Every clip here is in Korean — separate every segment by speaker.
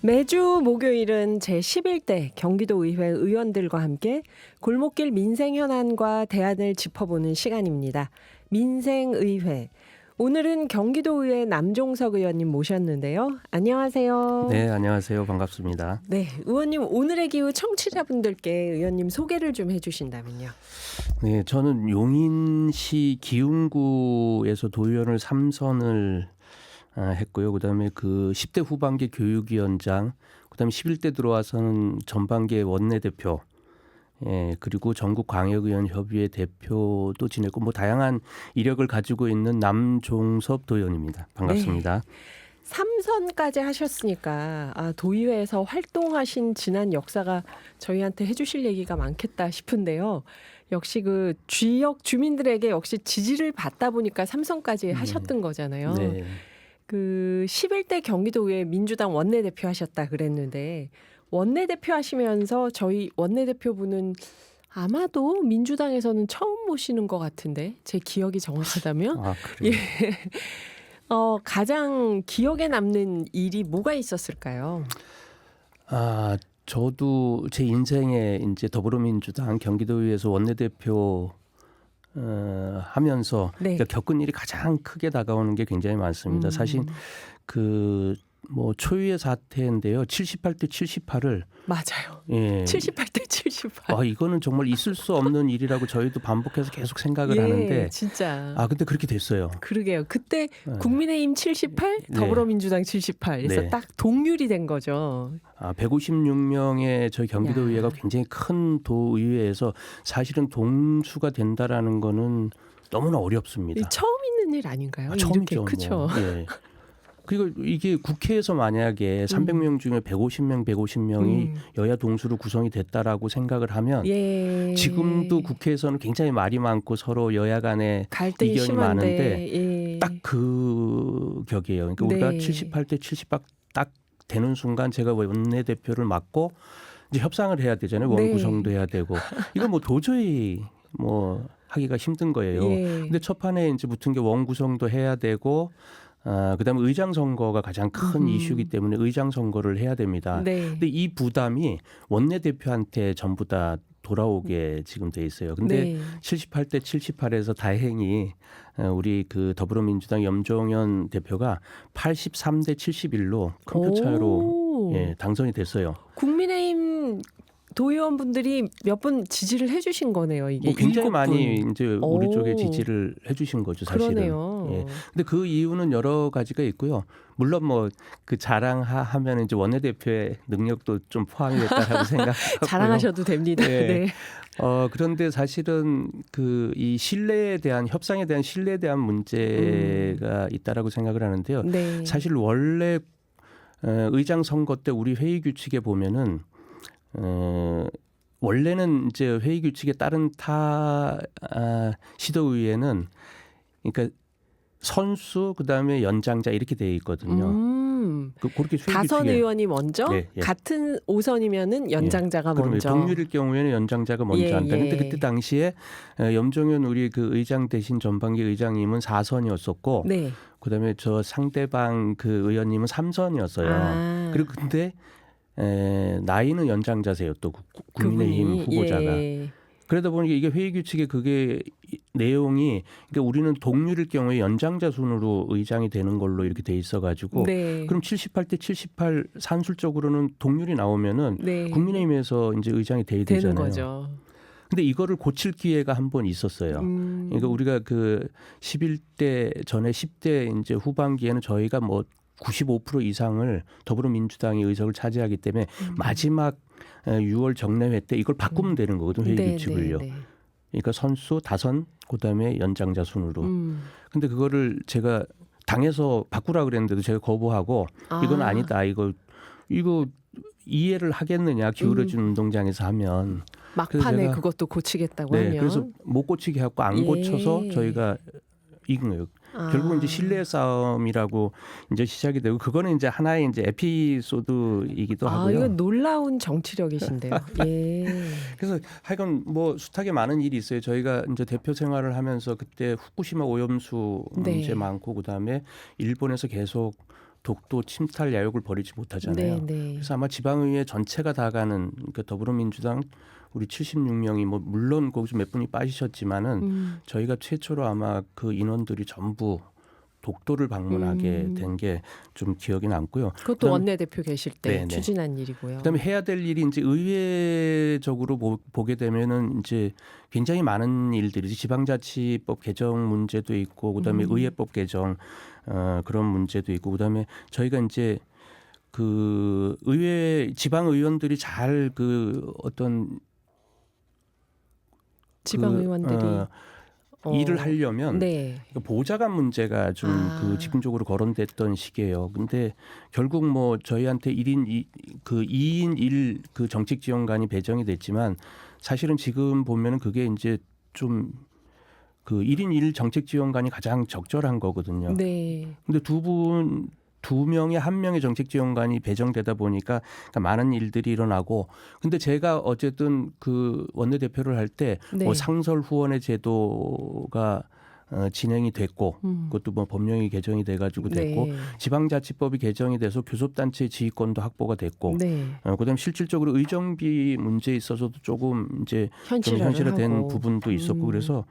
Speaker 1: 매주 목요일은 제11대 경기도의회 의원들과 함께 골목길 민생 현안과 대안을 짚어보는 시간입니다. 민생의회. 오늘은 경기도의회 남종석 의원님 모셨는데요. 안녕하세요.
Speaker 2: 네, 안녕하세요. 반갑습니다.
Speaker 1: 네, 의원님 오늘의 기후 청취자분들께 의원님 소개를 좀 해주신다면요.
Speaker 2: 네, 저는 용인시 기흥구에서 도의원을 3선을 했고요. 그다음에 그 10대 후반기 교육위원장, 그다음에 11대 들어와서는 전반기의 원내대표, 그리고 전국광역의원협의회 대표도 지냈고 뭐 다양한 이력을 가지고 있는 남종섭 도의원입니다. 반갑습니다.
Speaker 1: 네. 3선까지 하셨으니까 도의회에서 활동하신 지난 역사가 저희한테 해주실 얘기가 많겠다 싶은데요. 역시 그 지역 주민들에게 역시 지지를 받다 보니까 3선까지 하셨던 거잖아요.
Speaker 2: 네.
Speaker 1: 그 11대 경기도의회 민주당 원내대표 하셨다 그랬는데 원내대표 하시면서 저희 원내대표분은 아마도 민주당에서는 처음 모시는 것 같은데 제 기억이 정확하다면
Speaker 2: 아, 그래요?
Speaker 1: 가장 기억에 남는 일이 뭐가 있었을까요?
Speaker 2: 저도 제 인생에 이제 더불어민주당 경기도의회에서 원내대표 하면서
Speaker 1: 네.
Speaker 2: 그러니까 겪은 일이 가장 크게 다가오는 게 굉장히 많습니다. 사실 그 뭐 초유의 사태인데요. 78대 78을
Speaker 1: 맞아요.
Speaker 2: 예.
Speaker 1: 78대 78.
Speaker 2: 이거는 정말 있을 수 없는 일이라고 저희도 반복해서 계속 생각을 하는데
Speaker 1: 진짜.
Speaker 2: 근데 그렇게 됐어요.
Speaker 1: 그러게요. 그때
Speaker 2: 네.
Speaker 1: 국민의힘 78,
Speaker 2: 네.
Speaker 1: 더불어민주당 78. 그래서
Speaker 2: 네.
Speaker 1: 딱 동률이 된 거죠.
Speaker 2: 156명의 저희 경기도의회가 굉장히 큰 도의회에서 사실은 동수가 된다라는 거는 너무나 어렵습니다.
Speaker 1: 처음 있는 일 아닌가요?
Speaker 2: 처음이죠.
Speaker 1: 그렇죠.
Speaker 2: 예. 그리고 이게 국회에서 만약에 300명 중에 150명이 여야 동수로 구성이 됐다라고 생각을 하면 지금도 국회에서는 굉장히 말이 많고 서로 여야 간에
Speaker 1: 갈등이
Speaker 2: 이견이
Speaker 1: 심한데,
Speaker 2: 많은데 딱 그 격이에요. 그러니까 우리가 78대 78 딱 되는 순간 제가 원내대표를 맡고 이제 협상을 해야 되잖아요. 원구성도 해야 되고 이거 뭐 도저히 뭐 하기가 힘든 거예요. 근데 첫 판에 이제 붙은 게 원구성도 해야 되고 그다음에 의장 선거가 가장 큰 이슈이기 때문에 의장 선거를 해야 됩니다. 근데 이 부담이 원내대표한테 전부 다 돌아오게 지금 돼 있어요. 근데 78대 78에서 다행히 우리 그 더불어민주당 염종현 대표가 83대 71로 큰 표 차이로 당선이 됐어요.
Speaker 1: 국민의힘 도의원분들이 몇 분 지지를 해주신 거네요. 이게
Speaker 2: 뭐 굉장히 많이 이제 우리 쪽에 지지를 해주신 거죠, 사실은.
Speaker 1: 그러네요.
Speaker 2: 근데 그 이유는 여러 가지가 있고요. 물론 뭐 그 자랑하면 이제 원내대표의 능력도 좀 포함이 됐다라고 생각하고요.
Speaker 1: 자랑하셔도 됩니다. 네.
Speaker 2: 그런데 사실은 그 이 신뢰에 대한 협상에 대한 신뢰에 대한 문제가 있다라고 생각을 하는데요. 사실 원래 의장 선거 때 우리 회의 규칙에 보면은 원래는 이제 회의 규칙에 따른 시도의회는 그러니까 선수 그다음에 연장자 이렇게 돼 있거든요. 그렇게
Speaker 1: 다선 의원이 먼저 같은 5선이면은 연장자가 먼저.
Speaker 2: 동률일 경우에는 연장자가 먼저 한다. 근데 그때 당시에 염종현 우리 그 의장 대신 전반기 의장님은 4선이었었고 그다음에 저 상대방 그 의원님은 3선이었어요. 그리고 근데 나이는 연장자세요. 또 국민의힘 후보자가. 그러다 보니까 이게 회의 규칙에 그게 내용이 그러니까 우리는 동률일 경우에 연장자 순으로 의장이 되는 걸로 이렇게 돼 있어가지고 그럼 78대 78 산술적으로는 동률이 나오면은 국민의힘에서 이제 의장이 돼야 되잖아요.
Speaker 1: 거죠.
Speaker 2: 근데 이거를 고칠 기회가 한 번 있었어요. 그러니까 우리가 그 11대 전에 10대 이제 후반기에는 저희가 뭐 95% 이상을 더불어민주당이 의석을 차지하기 때문에 마지막 6월 정례회 때 이걸 바꾸면 되는 거거든요. 회의 규칙을요. 그러니까 선수 다선 그다음에 연장자 순으로. 근데 그거를 제가 당에서 바꾸라 그랬는데도 제가 거부하고 이건 아니다. 이거 이해를 하겠느냐. 기울어진 운동장에서 하면.
Speaker 1: 막판에 그것도 고치겠다고 하면.
Speaker 2: 그래서 못 고치게 하고 안 고쳐서 저희가 이긴 거예요. 결국은 이제 신뢰 싸움이라고 이제 시작이 되고 그거는 이제 하나의 이제 에피소드이기도 하고요.
Speaker 1: 이건 놀라운 정치력이신데요.
Speaker 2: 그래서 하여간 뭐 숱하게 많은 일이 있어요. 저희가 이제 대표 생활을 하면서 그때 후쿠시마 오염수 문제 많고 그다음에 일본에서 계속 독도 침탈 야욕을 버리지 못하잖아요.
Speaker 1: 네, 네.
Speaker 2: 그래서 아마 지방의회 전체가 다 가는 그러니까 더불어민주당 우리 76명이 뭐 물론 거기서 몇 분이 빠지셨지만은 저희가 최초로 아마 그 인원들이 전부 독도를 방문하게 된 게 좀 기억이 남고요.
Speaker 1: 그것도 원내대표 계실 때
Speaker 2: 네네.
Speaker 1: 추진한 일이고요.
Speaker 2: 그다음에 해야 될 일이 이제 의회적으로 보게 되면은 이제 굉장히 많은 일들이 지방자치법 개정 문제도 있고 그다음에 의회법 개정 그런 문제도 있고 그다음에 저희가 이제 그 의회 지방 의원들이 잘 그 어떤
Speaker 1: 지방 의원들이
Speaker 2: 일을 하려면
Speaker 1: 네.
Speaker 2: 보좌관 문제가 좀 그 집중적으로 거론됐던 시기예요. 근데 결국 뭐 저희한테 2인 1 그 정책 지원관이 배정이 됐지만 사실은 지금 보면은 그게 이제 좀 그 1인 1 정책 지원관이 가장 적절한 거거든요.
Speaker 1: 네.
Speaker 2: 근데 두 명에 한 명의 정책 지원관이 배정되다 보니까 많은 일들이 일어나고 근데 제가 어쨌든 그 원내대표를 할 때
Speaker 1: 네.
Speaker 2: 뭐 상설 후원의 제도가 진행이 됐고 그것도 뭐 법령이 개정이 돼가지고 됐고
Speaker 1: 네.
Speaker 2: 지방자치법이 개정이 돼서 교섭단체 지휘권도 확보가 됐고
Speaker 1: 네.
Speaker 2: 그다음 실질적으로 의정비 문제에 있어서도 조금 이제 좀 현실화된
Speaker 1: 하고.
Speaker 2: 부분도 있었고 그래서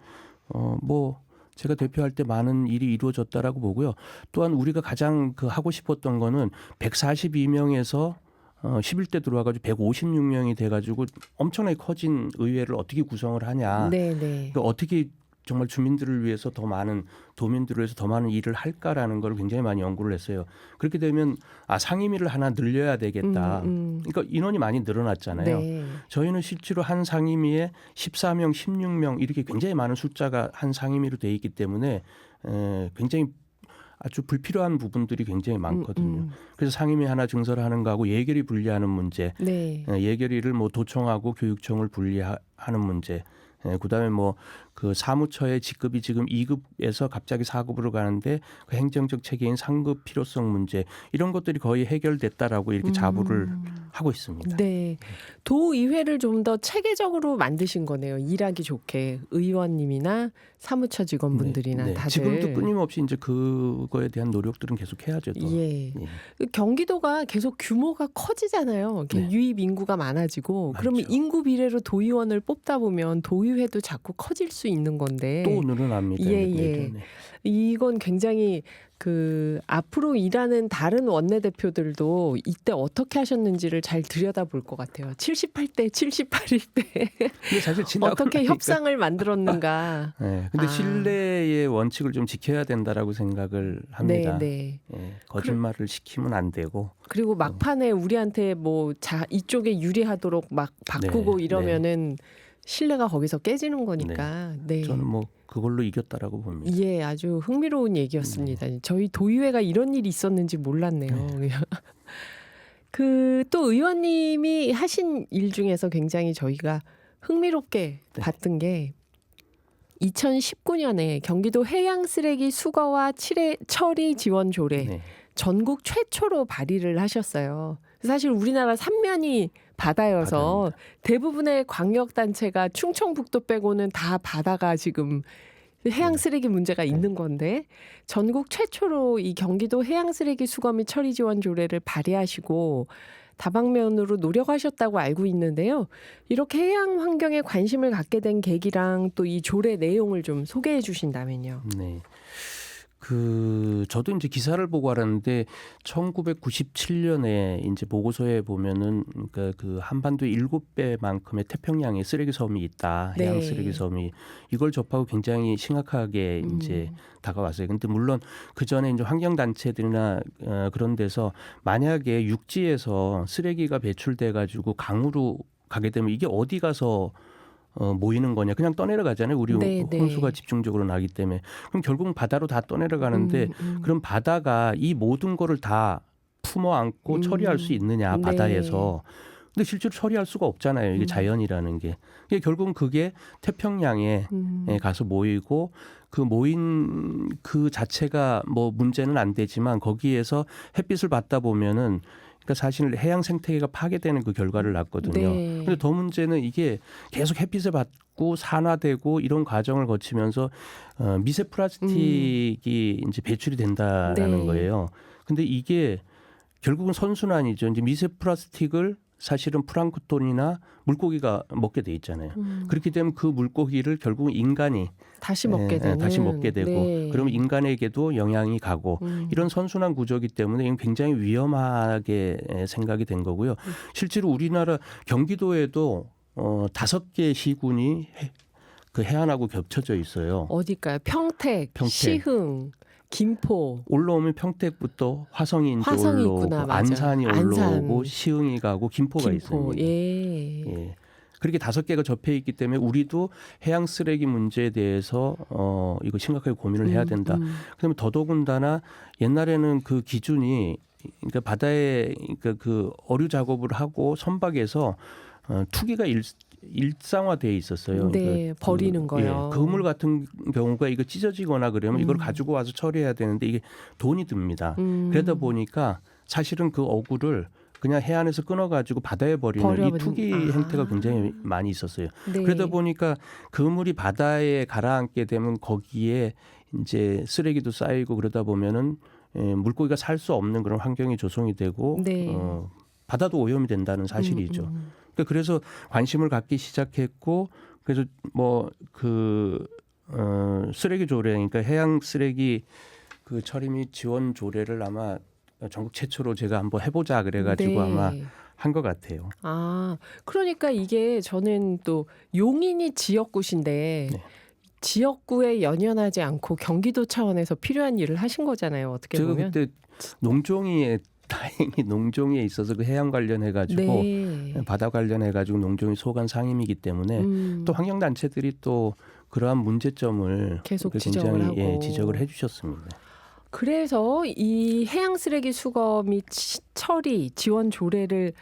Speaker 2: 뭐 제가 대표할 때 많은 일이 이루어졌다라고 보고요. 또한 우리가 가장 그 하고 싶었던 거는 142명에서 11대 들어와가지고 156명이 돼가지고 엄청나게 커진 의회를 어떻게 구성을 하냐.
Speaker 1: 네, 네.
Speaker 2: 그러니까 어떻게 정말 주민들을 위해서 더 많은 도민들을 위해서 더 많은 일을 할까라는 걸 굉장히 많이 연구를 했어요. 그렇게 되면 상임위를 하나 늘려야 되겠다. 그러니까 인원이 많이 늘어났잖아요.
Speaker 1: 네.
Speaker 2: 저희는 실제로 한 상임위에 14명, 16명 이렇게 굉장히 많은 숫자가 한 상임위로 돼 있기 때문에 굉장히 아주 불필요한 부분들이 굉장히 많거든요. 그래서 상임위 하나 증설하는 거하고 예결위 분리하는 문제,
Speaker 1: 네.
Speaker 2: 예결위를 뭐 도청하고 교육청을 분리하는 문제. 그다음에 뭐 그 사무처의 직급이 지금 2급에서 갑자기 4급으로 가는데 그 행정적 체계인 상급 필요성 문제 이런 것들이 거의 해결됐다라고 이렇게 자부를 하고 있습니다.
Speaker 1: 네. 도의회를 좀 더 체계적으로 만드신 거네요. 일하기 좋게 의원님이나 사무처 직원분들이나
Speaker 2: 네.
Speaker 1: 다들.
Speaker 2: 지금도 끊임없이 이제 그거에 대한 노력들은 계속 해야죠. 또.
Speaker 1: 예.
Speaker 2: 예.
Speaker 1: 경기도가 계속 규모가 커지잖아요.
Speaker 2: 네.
Speaker 1: 유입 인구가 많아지고 그러면
Speaker 2: 맞죠.
Speaker 1: 인구 비례로 도의원을 뽑다 보면 도의회도 자꾸 커질 수 있는 건데
Speaker 2: 또 늘어납니다.
Speaker 1: 예,
Speaker 2: 네,
Speaker 1: 예.
Speaker 2: 네.
Speaker 1: 이건 굉장히 그 앞으로 일하는 다른 원내대표들도 이때 어떻게 하셨는지를 잘 들여다볼 것 같아요. 78대, 78일 때
Speaker 2: 근데 사실 지나고
Speaker 1: 어떻게
Speaker 2: 나니까
Speaker 1: 협상을 만들었는가.
Speaker 2: 네, 근데 신뢰의 원칙을 좀 지켜야 된다라고 생각을 합니다.
Speaker 1: 네, 네.
Speaker 2: 예, 거짓말을 시키면 안 되고.
Speaker 1: 그리고 막판에 우리한테 뭐 이쪽에 유리하도록 막 바꾸고
Speaker 2: 네,
Speaker 1: 이러면은 신뢰가 거기서 깨지는 거니까. 네.
Speaker 2: 저는 뭐 그걸로 이겼다라고 봅니다.
Speaker 1: 예, 아주 흥미로운 얘기였습니다. 저희 도의회가 이런 일이 있었는지 몰랐네요. 그 또 의원님이 하신 일 중에서 굉장히 저희가 흥미롭게 봤던 게 2019년에 경기도 해양 쓰레기 수거와 처리 지원 조례
Speaker 2: 네.
Speaker 1: 전국 최초로 발의를 하셨어요. 사실 우리나라 3면이 바다여서
Speaker 2: 바다입니다.
Speaker 1: 대부분의 광역단체가 충청북도 빼고는 다 바다가 지금 해양 쓰레기 문제가 있는 건데 전국 최초로 이 경기도 해양 쓰레기 수거 및 처리 지원 조례를 발의하시고 다방면으로 노력하셨다고 알고 있는데요. 이렇게 해양 환경에 관심을 갖게 된 계기랑 또 이 조례 내용을 좀 소개해 주신다면요.
Speaker 2: 네. 저도 이제 기사를 보고 알았는데 1997년에 이제 보고서에 보면은 그러니까 그 한반도 7배만큼의 태평양에 쓰레기 섬이 있다. 해양
Speaker 1: 네.
Speaker 2: 쓰레기 섬이 이걸 접하고 굉장히 심각하게 이제 다가왔어요. 근데 물론 그 전에 이제 환경 단체들이나 그런 데서 만약에 육지에서 쓰레기가 배출돼 가지고 강으로 가게 되면 이게 어디 가서 모이는 거냐 그냥 떠내려가잖아요. 우리
Speaker 1: 네,
Speaker 2: 홍수가
Speaker 1: 네.
Speaker 2: 집중적으로 나기 때문에 그럼 결국은 바다로 다 떠내려가는데 그럼 바다가 이 모든 거를 다 품어 안고 처리할 수 있느냐
Speaker 1: 네.
Speaker 2: 바다에서 근데 실제로 처리할 수가 없잖아요. 이게 자연이라는 게 결국은 그게 태평양에 가서 모이고 그 모인 그 자체가 뭐 문제는 안 되지만 거기에서 햇빛을 받다 보면은 그러니까 사실 해양 생태계가 파괴되는 그 결과를 낳거든요.
Speaker 1: 네.
Speaker 2: 근데 더 문제는 이게 계속 햇빛을 받고 산화되고 이런 과정을 거치면서 미세 플라스틱이 이제 배출이 된다라는
Speaker 1: 네.
Speaker 2: 거예요. 근데 이게 결국은 선순환이죠. 이제 미세 플라스틱을 사실은 플랑크톤이나 물고기가 먹게 돼 있잖아요. 그렇게 되면 그 물고기를 결국은 인간이
Speaker 1: 다시 먹게 되는.
Speaker 2: 다시 먹게 되고
Speaker 1: 네.
Speaker 2: 그러면 인간에게도 영향이 가고 이런 선순환 구조이기 때문에 이건 굉장히 위험하게 생각이 된 거고요. 실제로 우리나라 경기도에도 5개 시군이 그 해안하고 겹쳐져 있어요.
Speaker 1: 어딜까요? 평택,
Speaker 2: 평택.
Speaker 1: 시흥, 김포.
Speaker 2: 올라오면 평택부터 화성이 이제
Speaker 1: 화성이
Speaker 2: 올라오고
Speaker 1: 있구나, 맞아.
Speaker 2: 안산이
Speaker 1: 안산.
Speaker 2: 올라오고 시흥이 가고 김포가
Speaker 1: 김포.
Speaker 2: 있습니다.
Speaker 1: 예.
Speaker 2: 예. 그렇게 5개가 접해 있기 때문에 우리도 해양 쓰레기 문제에 대해서 이거 심각하게 고민을 해야 된다. 그러면 더더군다나 옛날에는 그 기준이 그러니까 바다에 그러니까 그 어류 작업을 하고 선박에서 투기가 일상화돼 있었어요.
Speaker 1: 네,
Speaker 2: 그러니까
Speaker 1: 버리는 거요.
Speaker 2: 그물 같은 경우가 이거 찢어지거나 그러면 이걸 가지고 와서 처리해야 되는데 이게 돈이 듭니다. 그러다 보니까 사실은 그 어구를 그냥 해안에서 끊어가지고 바다에 버리는 이 투기 행태가 굉장히 많이 있었어요.
Speaker 1: 네.
Speaker 2: 그러다 보니까 그물이 바다에 가라앉게 되면 거기에 이제 쓰레기도 쌓이고 그러다 보면은 물고기가 살 수 없는 그런 환경이 조성이 되고
Speaker 1: 네.
Speaker 2: 바다도 오염이 된다는 사실이죠. 그러니까 그래서 관심을 갖기 시작했고 그래서 뭐 그 쓰레기 조례 그러니까 해양 쓰레기 그 처리 및 지원 조례를 아마 전국 최초로 제가 한번 해보자 그래가지고
Speaker 1: 네.
Speaker 2: 아마 한 것 같아요.
Speaker 1: 아, 그러니까 이게 저는 또 용인이 지역구신데
Speaker 2: 네.
Speaker 1: 지역구에 연연하지 않고 경기도 차원에서 필요한 일을 하신 거잖아요. 어떻게
Speaker 2: 제가
Speaker 1: 보면.
Speaker 2: 그때 농종이에 다행히 농종이에 있어서 그 해양 관련해 가지고
Speaker 1: 네.
Speaker 2: 바다 관련해 가지고 농종이 소관 상임이기 때문에 또 환경 단체들이 또 그러한 문제점을
Speaker 1: 계속
Speaker 2: 굉장히
Speaker 1: 지적을 하고.
Speaker 2: 지적을 해주셨습니다.
Speaker 1: 그래서 이 해양 쓰레기 수거 및 처리 지원 조례를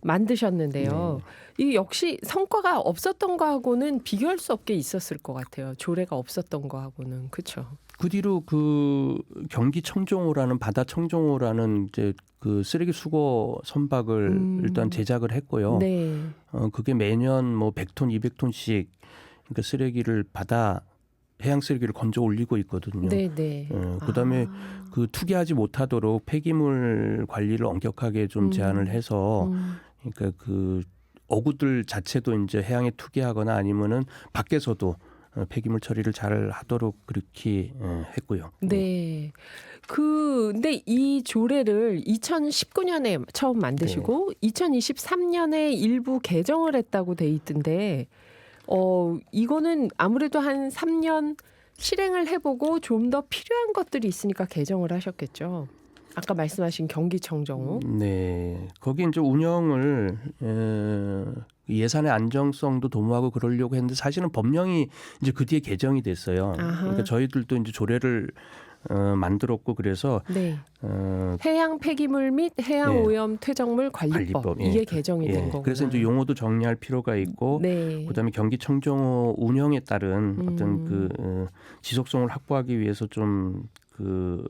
Speaker 1: 만드셨는데요. 이 역시 성과가 없었던 거하고는 비교할 수 없게 있었을 것 같아요. 조례가 없었던 거하고는. 그렇죠.
Speaker 2: 그 뒤로 그 경기 청정호라는 바다 청정호라는 이제 그 쓰레기 수거 선박을 일단 제작을 했고요.
Speaker 1: 네.
Speaker 2: 그게 매년 뭐 100톤, 200톤씩 그러니까 쓰레기를 해양 쓰레기를 건져 올리고 있거든요.
Speaker 1: 네.
Speaker 2: 그다음에 그 투기하지 못하도록 폐기물 관리를 엄격하게 좀 제한을 해서 그러니까 그 어구들 자체도 이제 해양에 투기하거나 아니면은 밖에서도 폐기물 처리를 잘 하도록 그렇게 했고요.
Speaker 1: 네. 근데 이 조례를 2019년에 처음 만드시고 2023년에 일부 개정을 했다고 돼 있던데 이거는 아무래도 한 3년 실행을 해보고 좀 더 필요한 것들이 있으니까 개정을 하셨겠죠. 아까 말씀하신 경기청정호.
Speaker 2: 네, 거기 이제 운영을 예산의 안정성도 도모하고 그러려고 했는데 사실은 법령이 이제 그 뒤에 개정이 됐어요.
Speaker 1: 아하.
Speaker 2: 그러니까 저희들도 이제 조례를 만들었고 그래서
Speaker 1: 네. 해양 폐기물 및 해양
Speaker 2: 네.
Speaker 1: 오염 퇴적물 관리법 이게 개정이 된 거구나.
Speaker 2: 그래서 이제 용어도 정리할 필요가 있고
Speaker 1: 네.
Speaker 2: 그다음에 경기청정호 운영에 따른 어떤 그 지속성을 확보하기 위해서 좀 그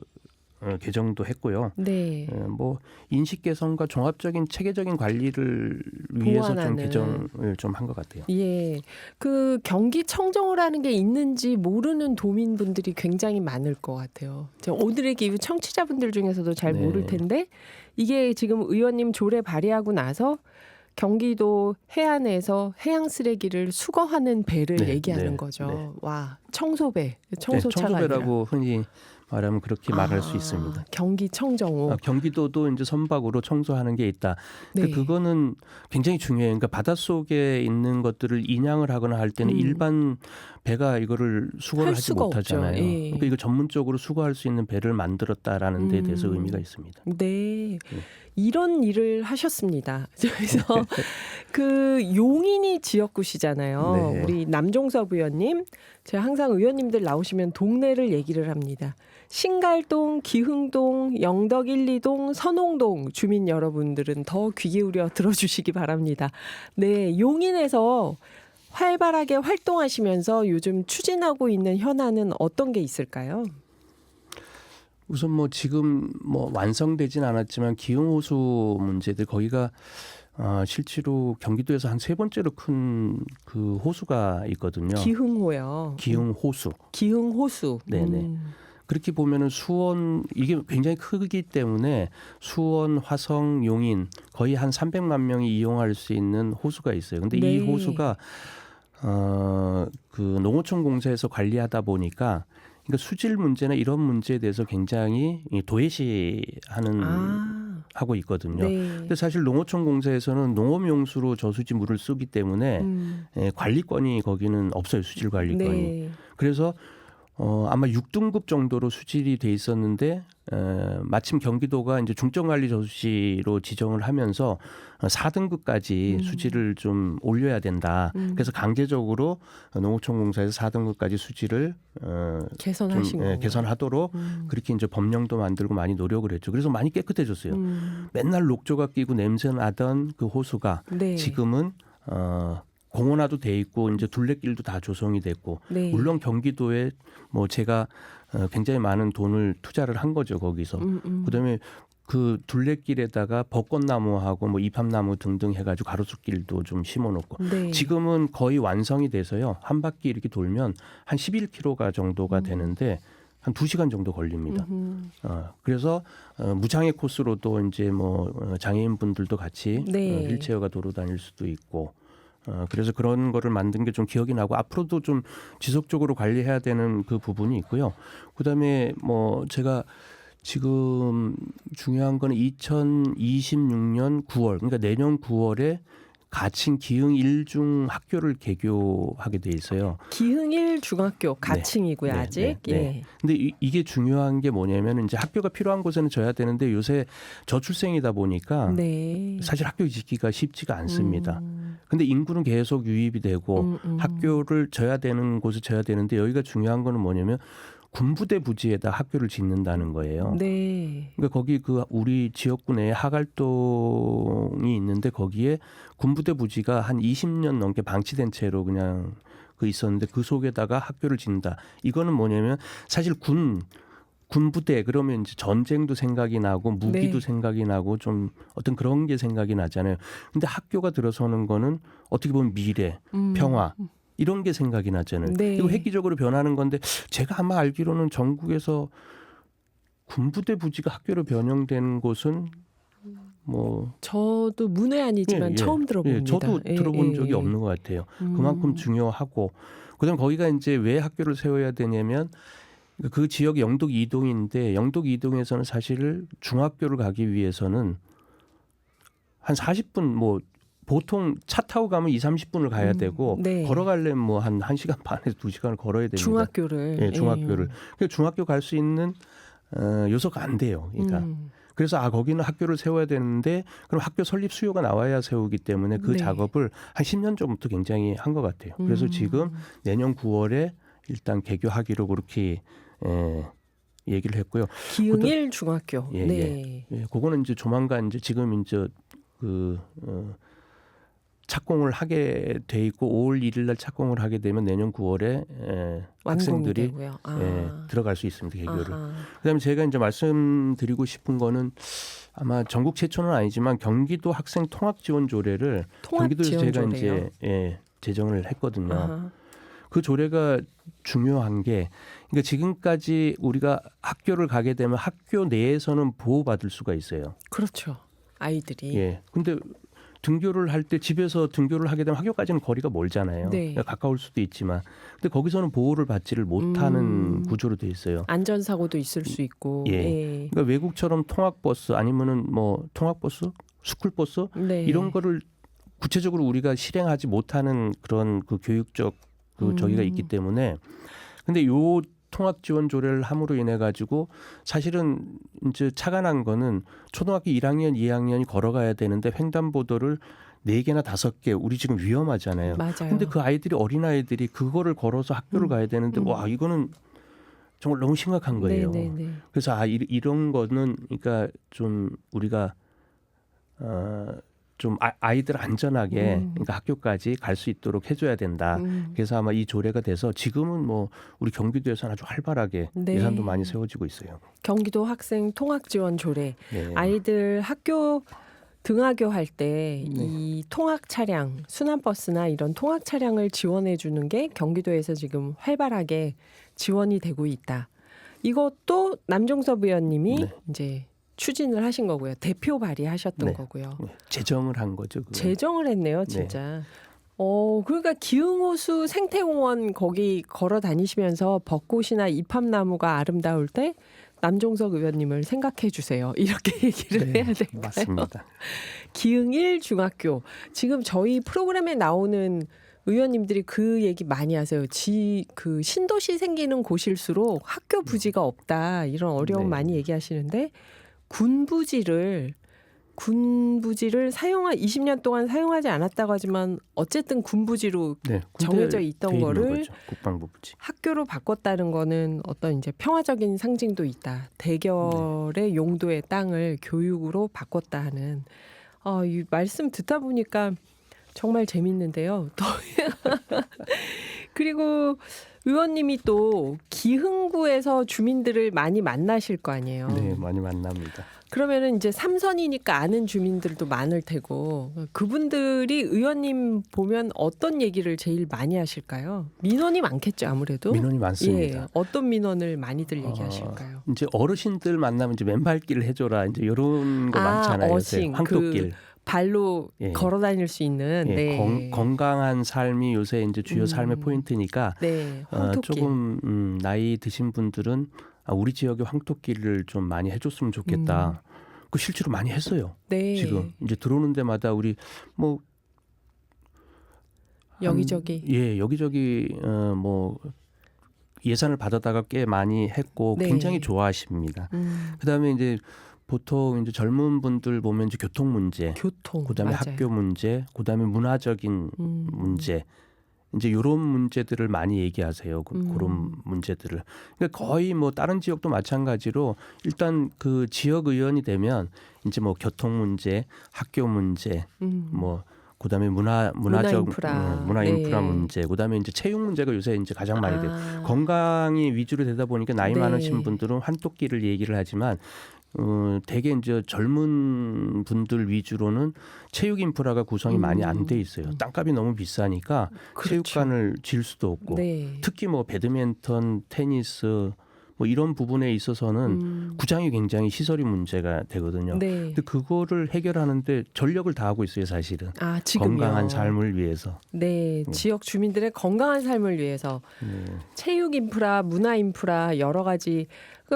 Speaker 2: 개정도 했고요.
Speaker 1: 네.
Speaker 2: 뭐 인식 개선과 종합적인 체계적인 관리를 위해서 좀
Speaker 1: 보완하는.
Speaker 2: 개정을 좀 한 것 같아요.
Speaker 1: 예. 그 경기청정호라는 게 있는지 모르는 도민분들이 굉장히 많을 것 같아요. 오늘의 기후 청취자분들 중에서도 잘
Speaker 2: 네.
Speaker 1: 모를 텐데 이게 지금 의원님 조례 발의하고 나서 경기도 해안에서 해양 쓰레기를 수거하는 배를
Speaker 2: 네,
Speaker 1: 얘기하는
Speaker 2: 네,
Speaker 1: 거죠.
Speaker 2: 네.
Speaker 1: 와, 청소배, 청소차가
Speaker 2: 청소배라고 흔히 말하면 그렇게 말할 수 있습니다.
Speaker 1: 경기청정호.
Speaker 2: 경기도도 이제 선박으로 청소하는 게 있다.
Speaker 1: 네.
Speaker 2: 그거는 굉장히 중요해요. 그러니까 바닷속에 있는 것들을 인양을 하거나 할 때는 일반 배가 이거를 수거를
Speaker 1: 할
Speaker 2: 하지
Speaker 1: 수가
Speaker 2: 못하잖아요.
Speaker 1: 없죠. 예.
Speaker 2: 그러니까 이거 전문적으로 수거할 수 있는 배를 만들었다라는 데 대해서 의미가 있습니다.
Speaker 1: 네. 이런 일을 하셨습니다. 그래서 그 용인이 지역구시잖아요.
Speaker 2: 네.
Speaker 1: 우리 남종섭 의원님. 제가 항상 의원님들 나오시면 동네를 얘기를 합니다. 신갈동, 기흥동, 영덕 1, 2동, 선홍동 주민 여러분들은 더 귀 기울여 들어주시기 바랍니다. 네, 용인에서 활발하게 활동하시면서 요즘 추진하고 있는 현안은 어떤 게 있을까요?
Speaker 2: 우선 뭐 지금 뭐 완성되진 않았지만 기흥호수 문제들 거기가 실제로 경기도에서 한 3번째로 큰 그 호수가 있거든요.
Speaker 1: 기흥호요.
Speaker 2: 기흥호수.
Speaker 1: 기흥호수.
Speaker 2: 네네. 그렇게 보면은 수원 이게 굉장히 크기 때문에 수원, 화성, 용인 거의 한 300만 명이 이용할 수 있는 호수가 있어요. 근데
Speaker 1: 네.
Speaker 2: 이 호수가 그 농어촌 공사에서 관리하다 보니까 그러니까 수질 문제나 이런 문제에 대해서 굉장히 도외시하는 하고 있거든요.
Speaker 1: 네.
Speaker 2: 근데 사실 농어촌 공사에서는 농업용수로 저수지 물을 쓰기 때문에 관리권이 거기는 없어요. 수질 관리권이.
Speaker 1: 네.
Speaker 2: 그래서 아마 6등급 정도로 수질이 돼 있었는데 마침 경기도가 이제 중점관리 저수지로 지정을 하면서 4등급까지 수질을 좀 올려야 된다. 그래서 강제적으로 농어촌공사에서 4등급까지 수질을
Speaker 1: 개선하신
Speaker 2: 좀,
Speaker 1: 거.
Speaker 2: 개선하도록 그렇게 이제 법령도 만들고 많이 노력을 했죠. 그래서 많이 깨끗해졌어요. 맨날 녹조가 끼고 냄새 나던 그 호수가
Speaker 1: 네.
Speaker 2: 지금은 공원화도 돼 있고 이제 둘레길도 다 조성이 됐고
Speaker 1: 네.
Speaker 2: 물론 경기도에 뭐 제가 굉장히 많은 돈을 투자를 한 거죠 거기서. 그다음에 그 둘레길에다가 벚꽃나무하고 뭐 이팝나무 등등 해가지고 가로수길도 좀 심어놓고
Speaker 1: 네.
Speaker 2: 지금은 거의 완성이 돼서요 한 바퀴 이렇게 돌면 한 11km 되는데 한 2시간 정도 걸립니다. 그래서 무장애 코스로도 이제 뭐 장애인분들도 같이
Speaker 1: 네.
Speaker 2: 휠체어가 도로 다닐 수도 있고. 그래서 그런 거를 만든 게 좀 기억이 나고 앞으로도 좀 지속적으로 관리해야 되는 그 부분이 있고요. 그다음에 뭐 제가 지금 중요한 거는 2026년 9월 그러니까 내년 9월에 가칭 기흥 1중 학교를 개교하게 돼 있어요.
Speaker 1: 기흥 1중학교 가칭이고요.
Speaker 2: 네,
Speaker 1: 아직.
Speaker 2: 네, 네.
Speaker 1: 예.
Speaker 2: 근데 이게 중요한 게 뭐냐면 이제 학교가 필요한 곳에는 져야 되는데 요새 저출생이다 보니까
Speaker 1: 네.
Speaker 2: 사실 학교 짓기가 쉽지가 않습니다. 근데 인구는 계속 유입이 되고 학교를 져야 되는 곳에 져야 되는데 여기가 중요한 거는 뭐냐면 군부대 부지에다 학교를 짓는다는 거예요.
Speaker 1: 네.
Speaker 2: 그러니까 거기 그 우리 지역구 내에 하갈동이 있는데 거기에 군부대 부지가 한 20년 넘게 방치된 채로 그냥 그 있었는데 그 속에다가 학교를 짓는다. 이거는 뭐냐면 사실 군부대 그러면 이제 전쟁도 생각이 나고 무기도
Speaker 1: 네.
Speaker 2: 생각이 나고 좀 어떤 그런 게 생각이 나잖아요. 근데 학교가 들어서는 거는 어떻게 보면 미래, 평화 이런 게 생각이 나잖아요.
Speaker 1: 네.
Speaker 2: 이거 획기적으로 변하는 건데 제가 아마 알기로는 전국에서 군부대 부지가 학교로 변형된 곳은 뭐
Speaker 1: 저도 문외한이지만 처음 들어봅니다.
Speaker 2: 저도
Speaker 1: 예,
Speaker 2: 들어본
Speaker 1: 예,
Speaker 2: 적이
Speaker 1: 예.
Speaker 2: 없는 것 같아요. 그만큼 중요하고 그다음 거기가 이제 왜 학교를 세워야 되냐면 그 지역이 영독 2동인데 영독 2동에서는 사실 중학교를 가기 위해서는 한 40분 뭐 보통 차 타고 가면 2, 30분을 가야 되고
Speaker 1: 네.
Speaker 2: 걸어가려면 뭐 한 1시간 반에서 2시간을 걸어야 됩니다.
Speaker 1: 중학교를.
Speaker 2: 예, 중학교를. 그러니까 중학교 갈 수 있는 요소가 안 돼요. 그러니까 그래서 거기는 학교를 세워야 되는데 그럼 학교 설립 수요가 나와야 세우기 때문에 그
Speaker 1: 네.
Speaker 2: 작업을 한 10년 전부터 굉장히 한 것 같아요. 그래서 지금 내년 9월에 일단 개교하기로 그렇게 얘기를 했고요.
Speaker 1: 기흥 1중학교.
Speaker 2: 예,
Speaker 1: 네.
Speaker 2: 예, 그거는 이제 조만간 이제 지금 이제 그 착공을 하게 돼 있고 5월 1일 날 착공을 하게 되면 내년 9월에 학생들이
Speaker 1: 되고요.
Speaker 2: 들어갈 수 있습니다. 개교를.
Speaker 1: 아하.
Speaker 2: 그다음에 제가 이제 말씀드리고 싶은 거는 아마 전국 최초는 아니지만 경기도 학생 통합 지원 조례를 경기도에서 제가
Speaker 1: 조례요?
Speaker 2: 이제 제정을 했거든요.
Speaker 1: 아하.
Speaker 2: 그 조례가 중요한 게 그러니까 지금까지 우리가 학교를 가게 되면 학교 내에서는 보호받을 수가 있어요.
Speaker 1: 그렇죠. 아이들이.
Speaker 2: 예. 근데 등교를 할 때 집에서 등교를 하게 되면 학교까지는 거리가 멀잖아요.
Speaker 1: 네.
Speaker 2: 그러니까 가까울 수도 있지만 근데 거기서는 보호를 받지를 못하는 구조로 돼 있어요.
Speaker 1: 안전사고도 있을 수 있고.
Speaker 2: 예.
Speaker 1: 예.
Speaker 2: 그러니까 외국처럼 통학버스 아니면은 뭐 통학버스, 스쿨버스
Speaker 1: 네.
Speaker 2: 이런 거를 구체적으로 우리가 실행하지 못하는 그런 그 교육적 그 저기가 있기 때문에 근데 요 통학 지원 조례를 함으로 인해 가지고 사실은 이제 차가 난 거는 초등학교 1학년, 2학년이 걸어가야 되는데 횡단보도를 4개나 5개 우리 지금 위험하잖아요.
Speaker 1: 맞아요.
Speaker 2: 근데 그 아이들이 어린아이들이 그거를 걸어서 학교를 가야 되는데 와 이거는 정말 너무 심각한 거예요.
Speaker 1: 네네네.
Speaker 2: 그래서 이런 거는 그러니까 좀 우리가 좀 아이들 안전하게 그러니까 학교까지 갈 수 있도록 해줘야 된다. 그래서 아마 이 조례가 돼서 지금은 뭐 우리 경기도에서는 아주 활발하게
Speaker 1: 네.
Speaker 2: 예산도 많이 세워지고 있어요.
Speaker 1: 경기도 학생 통학 지원 조례.
Speaker 2: 네.
Speaker 1: 아이들 학교 등하교 할 때 이 통학 차량, 순환버스나 이런 통학 차량을 지원해 주는 게 경기도에서 지금 활발하게 지원이 되고 있다. 이것도 남종섭 의원님이
Speaker 2: 네.
Speaker 1: 이제 추진을 하신 거고요. 대표 발의하셨던
Speaker 2: 네.
Speaker 1: 거고요.
Speaker 2: 네. 제정을 한 거죠. 그건.
Speaker 1: 제정을 했네요, 진짜. 그러니까 기흥호수 생태공원 거기 걸어 다니시면서 벚꽃이나 이팝나무가 아름다울 때 남종석 의원님을 생각해 주세요. 이렇게 얘기를
Speaker 2: 네,
Speaker 1: 해야 될까요?
Speaker 2: 맞습니다.
Speaker 1: 기흥1 중학교. 지금 저희 프로그램에 나오는 의원님들이 그 얘기 많이 하세요. 그 신도시 생기는 곳일수록 학교 부지가 없다. 이런 어려움
Speaker 2: 네.
Speaker 1: 많이 얘기하시는데 군부지를 20년 동안 사용하지 않았다고 하지만 어쨌든 군부지로
Speaker 2: 네,
Speaker 1: 정해져 있던
Speaker 2: 돼 있는
Speaker 1: 거를
Speaker 2: 거죠. 국방부 부지.
Speaker 1: 학교로 바꿨다는 거는 어떤 이제 평화적인 상징도 있다. 대결의 용도의 땅을 교육으로 바꿨다 하는 이 말씀 듣다 보니까 정말 재밌는데요. 그리고 의원님이 또 기흥구에서 주민들을 많이 만나실 거 아니에요.
Speaker 2: 네, 많이 만납니다.
Speaker 1: 그러면은 이제 삼선이니까 아는 주민들도 많을 테고 그분들이 의원님 보면 어떤 얘기를 제일 많이 하실까요? 민원이 많겠죠, 아무래도.
Speaker 2: 민원이 많습니다.
Speaker 1: 예, 어떤 민원을 많이들 얘기하실까요?
Speaker 2: 이제 어르신들 만나면 이제 맨발길을 해줘라 이제 이런 거 많잖아요. 요새
Speaker 1: 어싱,
Speaker 2: 황토길.
Speaker 1: 발로
Speaker 2: 예.
Speaker 1: 걸어 다닐 수 있는
Speaker 2: 예,
Speaker 1: 네.
Speaker 2: 건강한 삶이 요새 이제 주요 삶의 포인트니까
Speaker 1: 네, 황토길.
Speaker 2: 조금 나이 드신 분들은 우리 지역에 황토길을 좀 많이 해줬으면 좋겠다. 그 실제로 많이 했어요.
Speaker 1: 네.
Speaker 2: 지금 이제 들어오는 데마다 우리 뭐
Speaker 1: 여기저기.
Speaker 2: 여기저기 뭐 예산을 받아다가 꽤 많이 했고
Speaker 1: 네.
Speaker 2: 굉장히 좋아하십니다. 그다음에 이제 보통 이제 젊은 분들 보면 이제 교통 문제, 그다음에
Speaker 1: 맞아요.
Speaker 2: 학교 문제, 그다음에 문화적인 문제, 이제 이런 문제들을 많이 얘기하세요. 그런 문제들을. 그러니까 거의 뭐 다른 지역도 마찬가지로 일단 그 지역 의원이 되면 이제 뭐 교통 문제, 학교 문제, 뭐 그다음에 문화적 문화 인프라
Speaker 1: 네.
Speaker 2: 문제, 그다음에 이제 체육 문제가 요새 이제 가장 많이 돼요.
Speaker 1: 아.
Speaker 2: 건강이 위주로 되다 보니까 나이
Speaker 1: 네.
Speaker 2: 많으신 분들은 환토끼를 얘기를 하지만 대개 이제 젊은 분들 위주로는 체육 인프라가 구성이 많이 안 돼 있어요. 땅값이 너무 비싸니까
Speaker 1: 그렇죠.
Speaker 2: 체육관을 질 수도 없고
Speaker 1: 네.
Speaker 2: 특히 뭐 배드민턴, 테니스 뭐 이런 부분에 있어서는 구장이 굉장히 시설이 문제가 되거든요.
Speaker 1: 네.
Speaker 2: 근데 그거를 해결하는데 전력을 다하고 있어요, 사실은.
Speaker 1: 지금요.
Speaker 2: 건강한 삶을 위해서.
Speaker 1: 네, 지역 주민들의 건강한 삶을 위해서 체육 인프라, 문화 인프라 여러 가지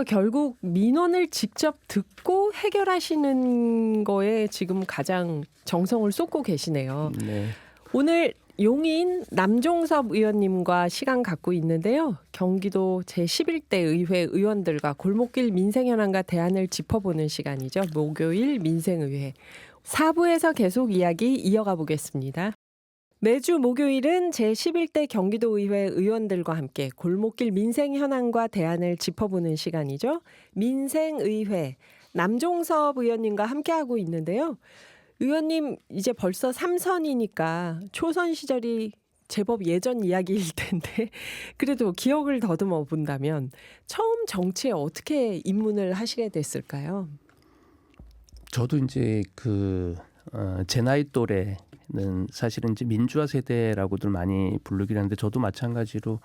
Speaker 1: 결국 민원을 직접 듣고 해결하시는 거에 지금 가장 정성을 쏟고 계시네요.
Speaker 2: 네.
Speaker 1: 오늘 용인 남종섭 의원님과 시간 갖고 있는데요. 경기도 제11대 의회 의원들과 골목길 민생 현안과 대안을 짚어보는 시간이죠. 목요일 민생의회. 4부에서 계속 이야기 이어가 보겠습니다. 매주 목요일은 제11대 경기도의회 의원들과 함께 골목길 민생 현안과 대안을 짚어보는 시간이죠. 민생의회 남종섭 의원님과 함께하고 있는데요. 의원님 이제 벌써 3선이니까 초선 시절이 제법 예전 이야기일 텐데 그래도 기억을 더듬어 본다면 처음 정치에 어떻게 입문을 하시게 됐을까요?
Speaker 2: 저도 이제 제 나이 또래는 사실은 이제 민주화 세대라고들 많이 부르긴 하는데 저도 마찬가지로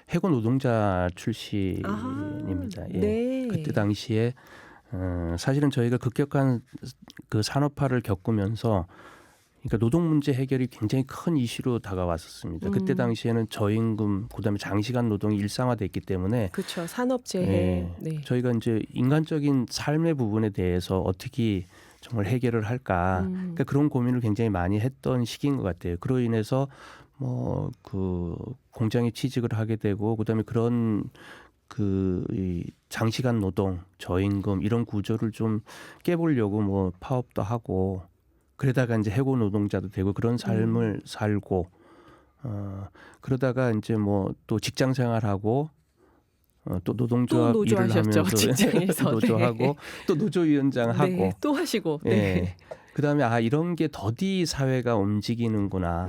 Speaker 2: 해고 노동자 출신입니다. 예.
Speaker 1: 네.
Speaker 2: 그때 당시에 사실은 저희가 급격한 그 산업화를 겪으면서 그러니까 노동 문제 해결이 굉장히 큰 이슈로 다가왔었습니다. 그때 당시에는 저임금, 그다음에 장시간 노동이 일상화됐기 때문에
Speaker 1: 그렇죠. 산업재해.
Speaker 2: 네,
Speaker 1: 네.
Speaker 2: 저희가 이제 인간적인 삶의 부분에 대해서 어떻게 정말 해결을 할까 그러니까 그런 고민을 굉장히 많이 했던 시기인 것 같아요. 그로 인해서 뭐 그 공장에 취직을 하게 되고 그다음에 그런 이 장시간 노동, 저임금 이런 구조를 좀 깨보려고 뭐 파업도 하고 그러다가 이제 해고 노동자도 되고 그런 삶을 살고 그러다가 이제 뭐 또 직장 생활하고 또 노동조합
Speaker 1: 또
Speaker 2: 일을
Speaker 1: 노조하셨죠,
Speaker 2: 하면서
Speaker 1: 직장에서.
Speaker 2: 노조하고
Speaker 1: 네.
Speaker 2: 또 노조위원장 하고
Speaker 1: 네, 또 하시고.
Speaker 2: 예.
Speaker 1: 네.
Speaker 2: 그다음에 이런 게 더디 사회가 움직이는구나.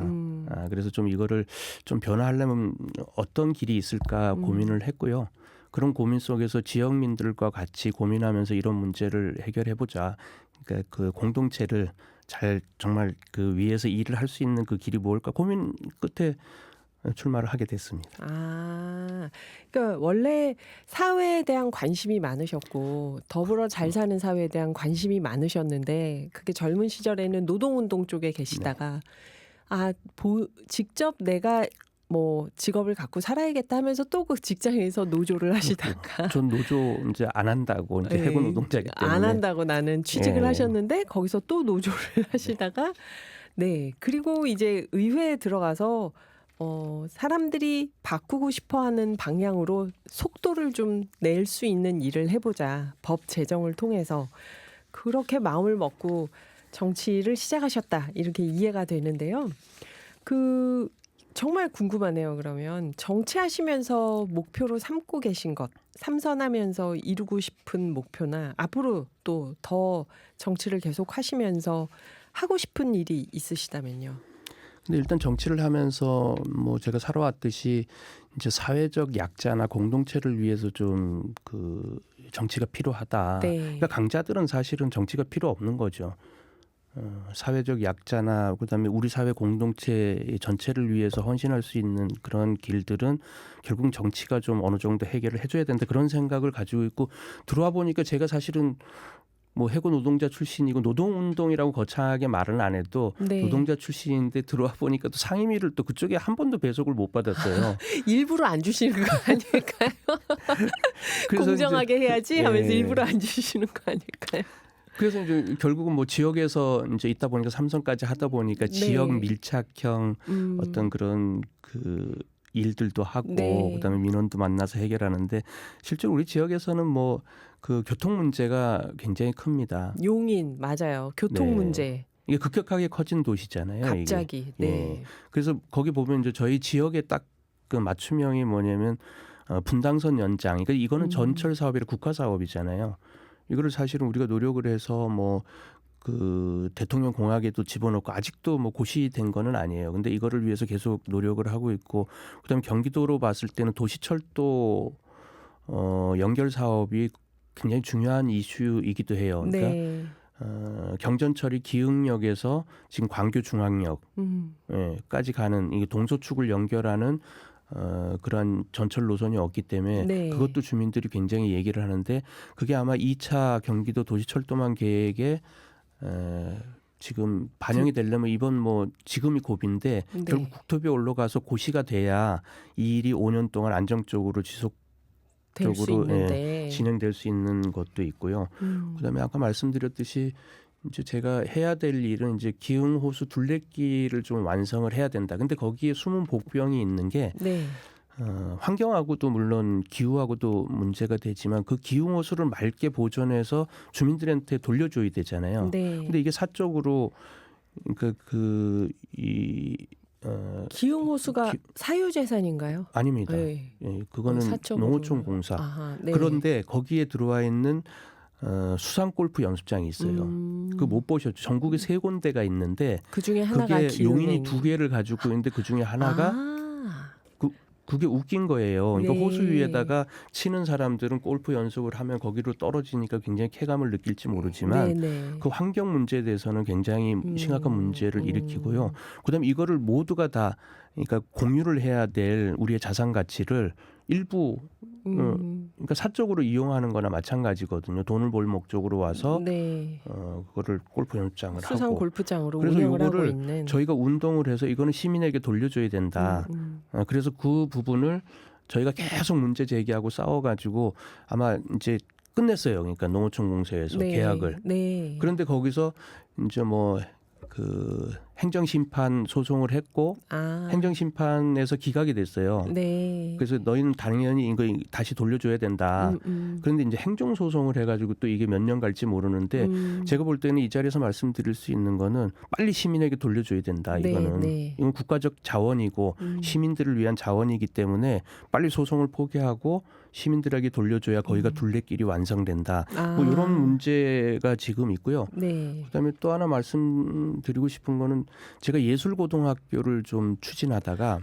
Speaker 2: 그래서 좀 이거를 좀 변화하려면 어떤 길이 있을까 고민을 했고요. 그런 고민 속에서 지역민들과 같이 고민하면서 이런 문제를 해결해 보자. 그러니까 그 공동체를 잘 정말 그 위에서 일을 할 수 있는 그 길이 뭘까 고민 끝에 출마를 하게 됐습니다.
Speaker 1: 아, 그러니까 원래 사회에 대한 관심이 많으셨고 더불어 잘 사는 사회에 대한 관심이 많으셨는데 그게 젊은 시절에는 노동운동 쪽에 계시다가 직접 내가 뭐 직업을 갖고 살아야겠다 하면서 또 그 직장에서 노조를 하시다가
Speaker 2: 전 노조 이제 안 한다고 이제
Speaker 1: 네,
Speaker 2: 해고 노동자이기 때문에
Speaker 1: 안 한다고 나는 취직을
Speaker 2: 예.
Speaker 1: 하셨는데 거기서 또 노조를 하시다가 네, 그리고 이제 의회에 들어가서 사람들이 바꾸고 싶어하는 방향으로 속도를 좀 낼 수 있는 일을 해보자. 법 제정을 통해서 그렇게 마음을 먹고 정치를 시작하셨다. 이렇게 이해가 되는데요. 정말 궁금하네요. 그러면 정치하시면서 목표로 삼고 계신 것, 삼선하면서 이루고 싶은 목표나 앞으로 또 더 정치를 계속 하시면서 하고 싶은 일이 있으시다면요.
Speaker 2: 근데 일단 정치를 하면서 뭐 제가 살아왔듯이 이제 사회적 약자나 공동체를 위해서 좀 그 정치가 필요하다.
Speaker 1: 네.
Speaker 2: 그러니까 강자들은 사실은 정치가 필요 없는 거죠. 사회적 약자나 그다음에 우리 사회 공동체 전체를 위해서 헌신할 수 있는 그런 길들은 결국 정치가 좀 어느 정도 해결을 해줘야 된다 그런 생각을 가지고 있고 들어와 보니까 제가 사실은 뭐 해고 노동자 출신이고 노동운동이라고 거창하게 말은 안 해도
Speaker 1: 네.
Speaker 2: 노동자 출신인데 들어와 보니까 또 상임위를 또 그쪽에 한 번도 배속을 못 받았어요.
Speaker 1: 일부러 안 주시는 거 아닐까요?
Speaker 2: 그래서
Speaker 1: 공정하게
Speaker 2: 이제,
Speaker 1: 해야지 하면서
Speaker 2: 예.
Speaker 1: 일부러 안 주시는 거 아닐까요?
Speaker 2: 그래서 이제 결국은 뭐 지역에서 이제 있다 보니까 삼선까지 하다 보니까
Speaker 1: 네.
Speaker 2: 지역 밀착형 어떤 그런 그 일들도 하고
Speaker 1: 네.
Speaker 2: 그다음에 민원도 만나서 해결하는데 실제로 우리 지역에서는 뭐 그 교통 문제가 굉장히 큽니다.
Speaker 1: 용인 맞아요. 교통
Speaker 2: 네.
Speaker 1: 문제
Speaker 2: 이게 급격하게 커진 도시잖아요.
Speaker 1: 갑자기.
Speaker 2: 이게.
Speaker 1: 네.
Speaker 2: 예. 그래서 거기 보면 이제 저희 지역에 딱 그 맞춤형이 뭐냐면 분당선 연장. 그러니까 이거는 전철 사업이라 국가 사업이잖아요. 이거를 사실은 우리가 노력을 해서 뭐 그 대통령 공약에도 집어넣고 아직도 뭐 고시된 거는 아니에요. 근데 이거를 위해서 계속 노력을 하고 있고 그다음에 경기도로 봤을 때는 도시철도 연결 사업이 굉장히 중요한 이슈이기도 해요. 그러니까
Speaker 1: 네.
Speaker 2: 경전철이 기흥역에서 지금 광교중앙역 까지 가는 이 동서축을 연결하는 그런 전철 노선이 없기 때문에
Speaker 1: 네.
Speaker 2: 그것도 주민들이 굉장히 얘기를 하는데 그게 아마 2차 경기도 도시철도망 계획에 지금 반영이 되려면 이번 뭐 지금이 고비인데
Speaker 1: 네.
Speaker 2: 결국 국토부에 올라가서 고시가 돼야 이 일이 5년 동안 안정적으로
Speaker 1: 될 수
Speaker 2: 지속적으로
Speaker 1: 있는데.
Speaker 2: 진행될 수 있는 것도 있고요. 그다음에 아까 말씀드렸듯이 이제 제가 해야 될 일은 이제 기흥 호수 둘레길을 좀 완성을 해야 된다. 근데 거기에 숨은 복병이 있는 게
Speaker 1: 네.
Speaker 2: 환경하고도 물론 기후하고도 문제가 되지만 그 기흥 호수를 맑게 보존해서 주민들한테 돌려줘야 되잖아요.
Speaker 1: 네.
Speaker 2: 근데 이게 사적으로 그러니까
Speaker 1: 기흥 호수가 사유재산인가요?
Speaker 2: 아닙니다.
Speaker 1: 네.
Speaker 2: 예, 그거는
Speaker 1: 사적으로.
Speaker 2: 농어촌 공사.
Speaker 1: 아하, 네.
Speaker 2: 그런데 거기에 들어와 있는 수상 골프 연습장이 있어요. 그거 못 보셨죠? 전국에 3군데가 있는데
Speaker 1: 그 중에 하나가
Speaker 2: 그게
Speaker 1: 기흥에
Speaker 2: 용인이
Speaker 1: 있는.
Speaker 2: 2개를 가지고 있는데 그 중에 하나가 그게 웃긴 거예요. 그러니까
Speaker 1: 네.
Speaker 2: 호수 위에다가 치는 사람들은 골프 연습을 하면 거기로 떨어지니까 굉장히 쾌감을 느낄지 모르지만
Speaker 1: 네네.
Speaker 2: 그 환경 문제에 대해서는 굉장히 심각한 문제를 일으키고요. 그다음에 이거를 모두가 다 그러니까 공유를 해야 될 우리의 자산 가치를 일부 그러니까 사적으로 이용하는 거나 마찬가지거든요. 돈을 벌 목적으로 와서
Speaker 1: 네.
Speaker 2: 그거를 골프 연습장을
Speaker 1: 수상
Speaker 2: 하고
Speaker 1: 골프장으로
Speaker 2: 그래서
Speaker 1: 운영을 하고
Speaker 2: 요거를
Speaker 1: 있는.
Speaker 2: 저희가 운동을 해서 이거는 시민에게 돌려줘야 된다. 그래서 그 부분을 저희가 계속 문제 제기하고 싸워가지고 아마 이제 끝냈어요. 그러니까 농어촌 공사에서
Speaker 1: 네.
Speaker 2: 계약을.
Speaker 1: 네.
Speaker 2: 그런데 거기서 이제 뭐 그 행정심판 소송을 했고 행정심판에서 기각이 됐어요.
Speaker 1: 네.
Speaker 2: 그래서 너희는 당연히 이거 다시 돌려줘야 된다. 그런데 이제 행정소송을 해가지고 또 이게 몇 년 갈지 모르는데 제가 볼 때는 이 자리에서 말씀드릴 수 있는 거는 빨리 시민에게 돌려줘야 된다.
Speaker 1: 네,
Speaker 2: 이거는
Speaker 1: 네.
Speaker 2: 이건 국가적 자원이고 시민들을 위한 자원이기 때문에 빨리 소송을 포기하고 시민들에게 돌려줘야 거기가 둘레길이 완성된다. 뭐 이런 문제가 지금 있고요.
Speaker 1: 네.
Speaker 2: 그다음에 또 하나 말씀드리고 싶은 거는 제가 예술고등학교를 좀 추진하다가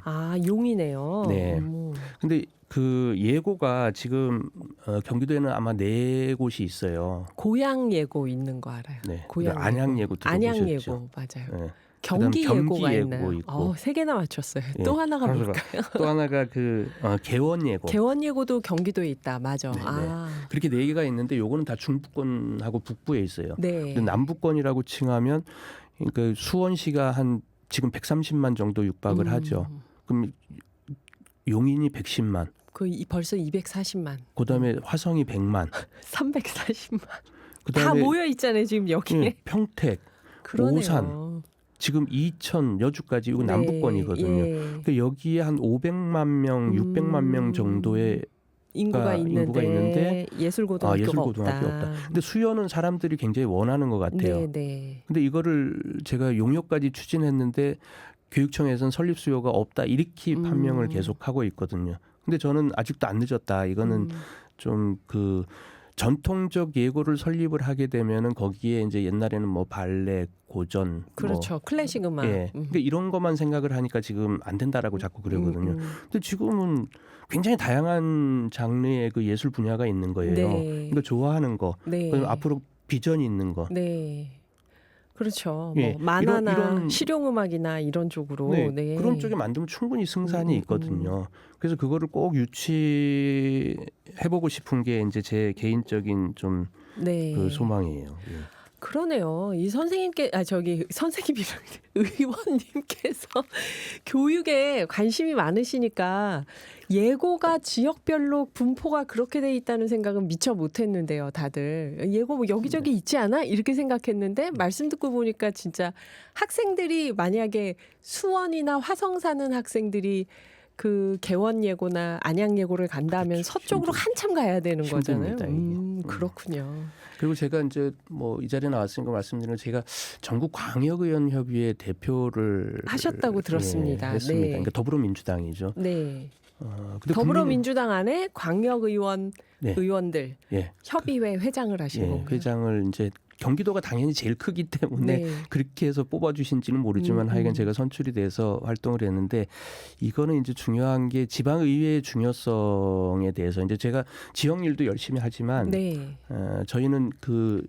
Speaker 1: 용이네요.
Speaker 2: 네. 근데 그 예고가 지금 경기도에는 아마 4곳이 있어요.
Speaker 1: 고양 예고 있는 거 알아요.
Speaker 2: 네.
Speaker 1: 고양
Speaker 2: 안양 예고 들어보셨죠?
Speaker 1: 안양 예고 맞아요.
Speaker 2: 네.
Speaker 1: 경기
Speaker 2: 그다음
Speaker 1: 예고가
Speaker 2: 예고
Speaker 1: 있나요?
Speaker 2: 있고.
Speaker 1: 세 개나 맞췄어요.
Speaker 2: 예.
Speaker 1: 또 하나가
Speaker 2: 그래서
Speaker 1: 뭘까요?
Speaker 2: 또 하나가 개원 예고.
Speaker 1: 개원 예고도 경기도에 있다. 맞아.
Speaker 2: 네네.
Speaker 1: 아,
Speaker 2: 그렇게 네 개가 있는데 요거는 다 중부권하고 북부에 있어요.
Speaker 1: 네.
Speaker 2: 근데 남부권이라고 칭하면 그러니까 수원시가 한 지금 130만 정도 육박을 하죠. 그럼 용인이 110만,
Speaker 1: 벌써 240만,
Speaker 2: 그다음에 화성이 100만,
Speaker 1: 340만. 다
Speaker 2: 그다음에
Speaker 1: 모여 있잖아요, 지금 여기에.
Speaker 2: 평택,
Speaker 1: 그러네요.
Speaker 2: 오산, 지금 이천, 여주까지 이거
Speaker 1: 네,
Speaker 2: 남부권이거든요.
Speaker 1: 예.
Speaker 2: 그러니까 여기에 한 500만 명, 600만 명 정도의
Speaker 1: 인구가 있는데 예술고등학교가
Speaker 2: 예술고등학교 없다. 근데 수요는 사람들이 굉장히 원하는 것 같아요.
Speaker 1: 네, 네.
Speaker 2: 근데 이거를 제가 용역까지 추진했는데 교육청에서는 설립 수요가 없다 이렇게 판명을 계속하고 있거든요. 근데 저는 아직도 안 늦었다. 이거는 좀 전통적 예고를 설립을 하게 되면은 거기에 이제 옛날에는 뭐 발레, 고전,
Speaker 1: 그렇죠. 클래식 음악.
Speaker 2: 예. 그러니까 이런 것만 생각을 하니까 지금 안 된다라고 자꾸 그러거든요. 근데 지금은 굉장히 다양한 장르의 그 예술 분야가 있는 거예요.
Speaker 1: 네.
Speaker 2: 이거 좋아하는 거,
Speaker 1: 네.
Speaker 2: 그다음에 앞으로 비전이 있는 거.
Speaker 1: 네. 그렇죠.
Speaker 2: 예,
Speaker 1: 뭐 만화나
Speaker 2: 이런
Speaker 1: 실용음악이나 이런 쪽으로
Speaker 2: 네,
Speaker 1: 네.
Speaker 2: 그런 쪽에 만들면 충분히 승산이 있거든요. 그래서 그거를 꼭 유치해보고 싶은 게 이제 제 개인적인 좀
Speaker 1: 네.
Speaker 2: 그 소망이에요. 예.
Speaker 1: 그러네요. 이 선생님이랑 의원님께서 교육에 관심이 많으시니까 예고가 지역별로 분포가 그렇게 돼 있다는 생각은 미처 못했는데요. 다들 예고 뭐 여기저기 있지 않아? 이렇게 생각했는데 말씀 듣고 보니까 진짜 학생들이 만약에 수원이나 화성 사는 학생들이 그 개원 예고나 안양 예고를 간다면
Speaker 2: 그렇죠.
Speaker 1: 서쪽으로 한참 가야 되는 거잖아요.
Speaker 2: 힘듭니다, 이게.
Speaker 1: 그렇군요.
Speaker 2: 그리고 제가 이제 뭐 이 자리에 나왔으니까 말씀드리면 제가 전국 광역의원 협의회 대표를
Speaker 1: 하셨다고 들었습니다.
Speaker 2: 했습니다.
Speaker 1: 네.
Speaker 2: 그러니까 더불어민주당이죠.
Speaker 1: 네.
Speaker 2: 근데
Speaker 1: 더불어민주당 안에 광역의원
Speaker 2: 네.
Speaker 1: 의원들
Speaker 2: 예,
Speaker 1: 협의회 회장을 하시고
Speaker 2: 예, 회장을 이제 경기도가 당연히 제일 크기 때문에
Speaker 1: 네.
Speaker 2: 그렇게 해서 뽑아주신지는 모르지만 하여간 제가 선출이 돼서 활동을 했는데 이거는 이제 중요한 게 지방의회의 중요성에 대해서 이제 제가 지역 일도 열심히 하지만
Speaker 1: 네.
Speaker 2: 저희는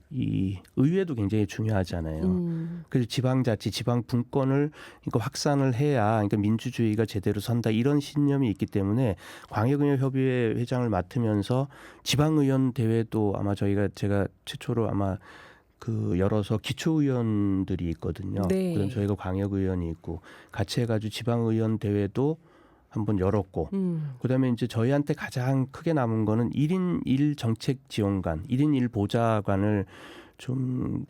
Speaker 2: 이 의회도 굉장히 중요하잖아요. 그래서 지방자치, 지방분권을 그러니까 확산을 해야 그러니까 민주주의가 제대로 선다 이런 신념이 있기 때문에 광역의원 협의회 회장을 맡으면서 지방의원 대회도 아마 제가 최초로 아마 열어서 기초의원들이 있거든요.
Speaker 1: 네.
Speaker 2: 그럼 저희가 광역의원이 있고 같이 해가지고 지방의원 대회도 한번 열었고 그다음에 이제 저희한테 가장 크게 남은 거는 1인 1 정책 지원관, 1인 1 보좌관을 좀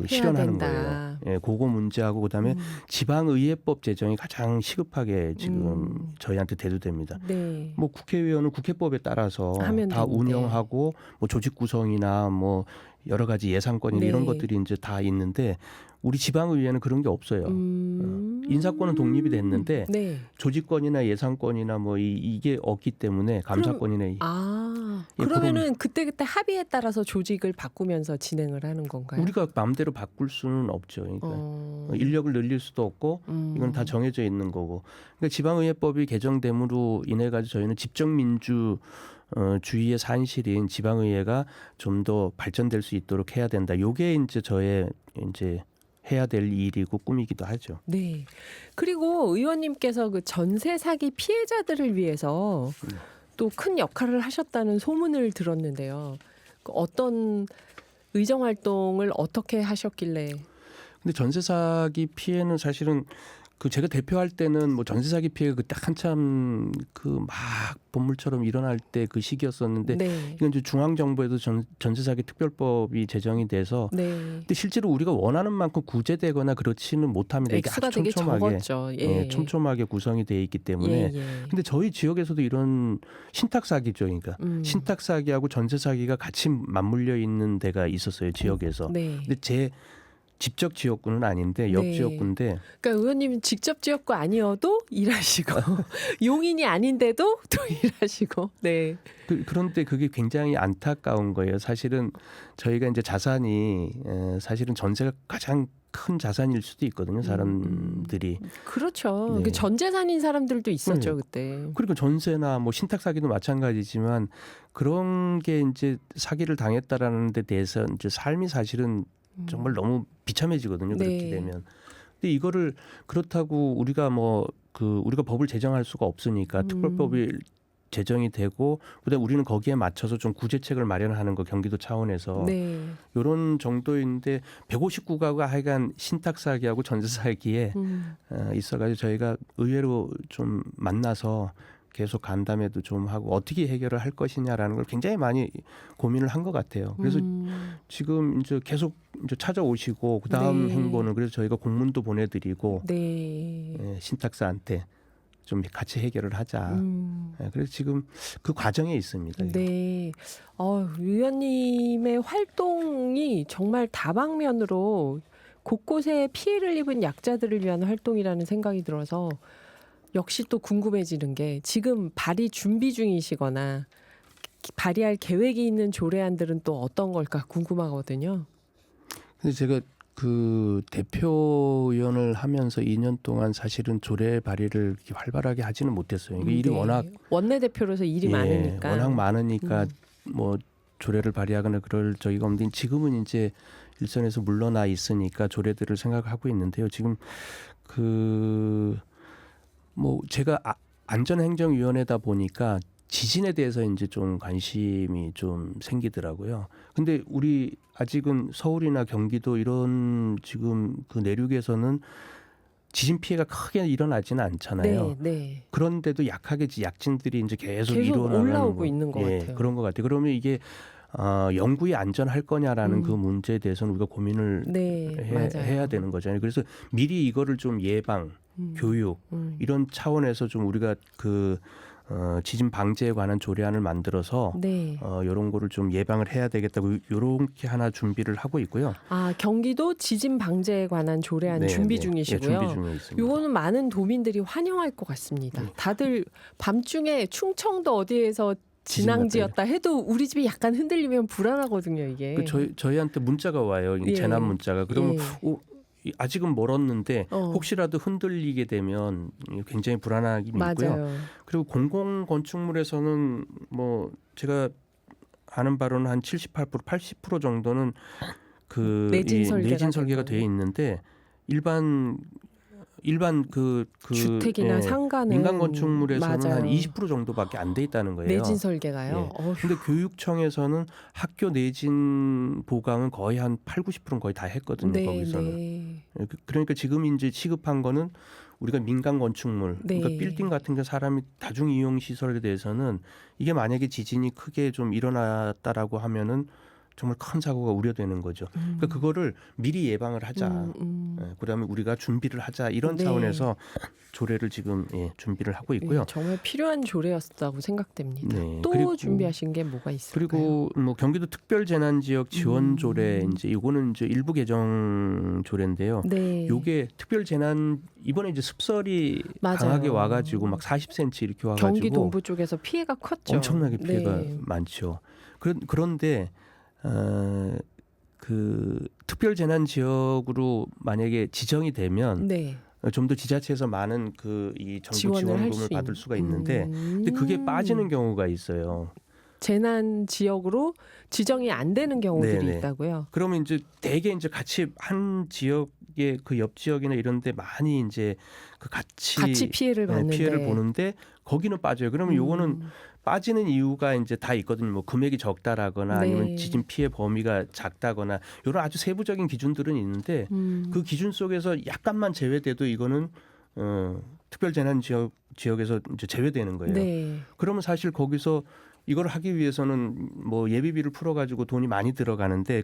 Speaker 2: 실현하는
Speaker 1: 된다.
Speaker 2: 거예요. 예, 그거 문제하고 그다음에 지방의회법 제정이 가장 시급하게 지금 저희한테 대두됩니다.
Speaker 1: 네.
Speaker 2: 뭐 국회의원은 국회법에 따라서
Speaker 1: 하면
Speaker 2: 다
Speaker 1: 되는데.
Speaker 2: 운영하고 뭐 조직 구성이나 뭐 여러 가지 예산권이나
Speaker 1: 네.
Speaker 2: 이런 것들이 이제 다 있는데 우리 지방의회는 그런 게 없어요. 인사권은 독립이 됐는데
Speaker 1: 네.
Speaker 2: 조직권이나 예산권이나 뭐 이게 없기 때문에 감사권이나 예,
Speaker 1: 그러면은 그때그때 합의에 따라서 조직을 바꾸면서 진행을 하는 건가요?
Speaker 2: 우리가 마음대로 바꿀 수는 없죠. 그러니까 인력을 늘릴 수도 없고 이건 다 정해져 있는 거고. 그러니까 지방의회법이 개정됨으로 인해 가지고 저희는 집정민주 주의의 산실인 지방의회가 좀 더 발전될 수 있도록 해야 된다. 요게 이제 저의 이제 해야 될 일이고 꿈이기도 하죠.
Speaker 1: 네. 그리고 의원님께서 그 전세 사기 피해자들을 위해서 또 큰 역할을 하셨다는 소문을 들었는데요. 어떤 의정 활동을 어떻게 하셨길래?
Speaker 2: 근데 전세 사기 피해는 사실은 제가 대표할 때는 뭐 전세 사기 피해가 그때 한참 막 본물처럼 일어날 때 그 시기였었는데
Speaker 1: 네.
Speaker 2: 이건 이제 중앙 정부에도 전세 사기 특별법이 제정이 돼서
Speaker 1: 네.
Speaker 2: 근데 실제로 우리가 원하는 만큼 구제되거나 그렇지는 못합니다. 이게
Speaker 1: 액수가
Speaker 2: 아주
Speaker 1: 되게
Speaker 2: 촘촘하게
Speaker 1: 적었죠. 예.
Speaker 2: 촘촘하게 구성이 돼 있기 때문에 근데 저희 지역에서도 이런 신탁 사기죠. 그러니까 신탁 사기하고 전세 사기가 같이 맞물려 있는 데가 있었어요. 지역에서.
Speaker 1: 네.
Speaker 2: 근데 제 직접 지역구는 아닌데 옆
Speaker 1: 네.
Speaker 2: 지역구인데
Speaker 1: 그러니까 의원님 직접 지역구 아니어도 일하시고 용인이 아닌데도 또 일하시고. 네.
Speaker 2: 그런데 그게 굉장히 안타까운 거예요. 사실은 저희가 이제 자산이 사실은 전세가 가장 큰 자산일 수도 있거든요. 사람들이.
Speaker 1: 그렇죠.
Speaker 2: 네.
Speaker 1: 전 재산인 사람들도 있었죠 그때.
Speaker 2: 그리고 전세나 뭐 신탁 사기도 마찬가지지만 그런 게 이제 사기를 당했다라는 데 대해서 이제 삶이 사실은 정말 너무 비참해지거든요. 그렇게
Speaker 1: 네.
Speaker 2: 되면. 근데 이거를 그렇다고 우리가 우리가 법을 제정할 수가 없으니까 특별법이 제정이 되고 그다음에 우리는 거기에 맞춰서 좀 구제책을 마련하는 거 경기도 차원에서
Speaker 1: 네.
Speaker 2: 이런 정도인데 159가구가 하여간 신탁 사기하고 전세 사기에 있어가지고 저희가 의외로 좀 만나서 계속 간담회도 좀 하고 어떻게 해결을 할 것이냐라는 걸 굉장히 많이 고민을 한 것 같아요. 그래서 지금 이제 계속 이제 찾아오시고 그 다음
Speaker 1: 네.
Speaker 2: 행보는 그래서 저희가 공문도 보내드리고
Speaker 1: 네.
Speaker 2: 신탁사한테 좀 같이 해결을 하자. 그래서 지금 그 과정에 있습니다.
Speaker 1: 네. 위원님의 활동이 정말 다방면으로 곳곳에 피해를 입은 약자들을 위한 활동이라는 생각이 들어서 역시 또 궁금해지는 게 지금 발의 준비 중이시거나 발의할 계획이 있는 조례안들은 또 어떤 걸까 궁금하거든요.
Speaker 2: 근데 제가 그 대표위원을 하면서 2년 동안 사실은 조례 발의를 이렇게 활발하게 하지는 못했어요. 이게 일이
Speaker 1: 네.
Speaker 2: 워낙
Speaker 1: 원내대표로서 일이 많으니까.
Speaker 2: 워낙 많으니까 뭐 조례를 발의하거나 그럴 저희가 없는데 지금은 이제 일선에서 물러나 있으니까 조례들을 생각하고 있는데요. 지금 제가 안전행정위원회다 보니까 지진에 대해서 이제 좀 관심이 좀 생기더라고요. 근데 우리 아직은 서울이나 경기도 이런 지금 그 내륙에서는 지진 피해가 크게 일어나지는 않잖아요.
Speaker 1: 네, 네.
Speaker 2: 그런데도 약진들이 이제 계속
Speaker 1: 계속
Speaker 2: 일어나는
Speaker 1: 올라오고 있는 것 같아요.
Speaker 2: 그런 것 같아요. 그러면 이게 영구히 안전할 거냐라는 그 문제에 대해서는 우리가 고민을
Speaker 1: 네, 맞아요.
Speaker 2: 해야 되는 거잖아요. 그래서 미리 이거를 좀 예방, 교육 이런 차원에서 좀 우리가 지진 방지에 관한 조례안을 만들어서
Speaker 1: 네.
Speaker 2: 이런 거를 좀 예방을 해야 되겠다고 이렇게 하나 준비를 하고 있고요.
Speaker 1: 경기도 지진 방제에 관한 조례안
Speaker 2: 네,
Speaker 1: 준비
Speaker 2: 네.
Speaker 1: 중이시고요.
Speaker 2: 네, 준비 중에 있습니다.
Speaker 1: 이거는 많은 도민들이 환영할 것 같습니다. 다들 밤중에 충청도 어디에서 진앙지였다 해도 우리 집이 약간 흔들리면 불안하거든요, 이게.
Speaker 2: 저희한테 문자가 와요.
Speaker 1: 예.
Speaker 2: 재난 문자가. 그러면
Speaker 1: 예.
Speaker 2: 아직은 멀었는데
Speaker 1: 어.
Speaker 2: 혹시라도 흔들리게 되면 굉장히 불안하긴 있고요.
Speaker 1: 맞아요.
Speaker 2: 그리고 공공 건축물에서는 뭐 제가 아는 바로는 한 78%, 80% 정도는
Speaker 1: 내진
Speaker 2: 설계가 돼 있는데 일반
Speaker 1: 주택이나 상가는
Speaker 2: 민간 건축물에서는
Speaker 1: 맞아요.
Speaker 2: 한 20% 정도밖에 안 돼 있다는 거예요.
Speaker 1: 내진 설계가요.
Speaker 2: 근데 교육청에서는 학교 내진 보강은 거의 한 8, 90%는 거의 다 했거든요.
Speaker 1: 네,
Speaker 2: 거기서는.
Speaker 1: 네.
Speaker 2: 그러니까 지금 이제 취급한 거는 우리가 민간 건축물,
Speaker 1: 네.
Speaker 2: 그러니까 빌딩 같은 게 사람이 다중 이용 시설에 대해서는 이게 만약에 지진이 크게 좀 일어났다라고 하면은 정말 큰 사고가 우려되는 거죠. 그러니까 그거를 미리 예방을 하자. 그다음에 우리가 준비를 하자 이런
Speaker 1: 네.
Speaker 2: 차원에서 조례를 지금 준비를 하고 있고요.
Speaker 1: 정말 필요한 조례였다고 생각됩니다.
Speaker 2: 네.
Speaker 1: 또
Speaker 2: 그리고
Speaker 1: 준비하신 게 뭐가 있을까요?
Speaker 2: 그리고 뭐 경기도 특별재난지역 지원 조례 이제 이거는 이제 일부 개정 조례인데요.
Speaker 1: 네.
Speaker 2: 요게 특별재난 이번에 이제 습설이
Speaker 1: 맞아요.
Speaker 2: 강하게 와가지고 막 40cm 이렇게 와가지고
Speaker 1: 경기 동부 쪽에서 피해가 컸죠.
Speaker 2: 엄청나게 피해가
Speaker 1: 네.
Speaker 2: 많죠. 그런데 그 특별재난지역으로 만약에 지정이 되면
Speaker 1: 네.
Speaker 2: 좀 더 지자체에서 많은 이 정부
Speaker 1: 지원을 할
Speaker 2: 지원금을
Speaker 1: 수
Speaker 2: 받을 수가 있는데 근데 그게 빠지는 경우가 있어요.
Speaker 1: 재난 지역으로 지정이 안 되는 경우들이
Speaker 2: 네네.
Speaker 1: 있다고요.
Speaker 2: 그러면 이제 대개 이제 같이 한 지역의 그 옆 지역이나 이런데 많이 이제
Speaker 1: 같이 피해를 받는데
Speaker 2: 피해를 보는데 거기는 빠져요. 그러면 요거는 빠지는 이유가 이제 다 있거든요. 뭐 금액이 적다라거나
Speaker 1: 네.
Speaker 2: 아니면 지진 피해 범위가 작다거나 이런 아주 세부적인 기준들은 있는데 그 기준 속에서 약간만 제외돼도 이거는 특별재난 지역에서 이제 제외되는 거예요.
Speaker 1: 네.
Speaker 2: 그러면 사실 거기서 이걸 하기 위해서는 뭐 예비비를 풀어가지고 돈이 많이 들어가는데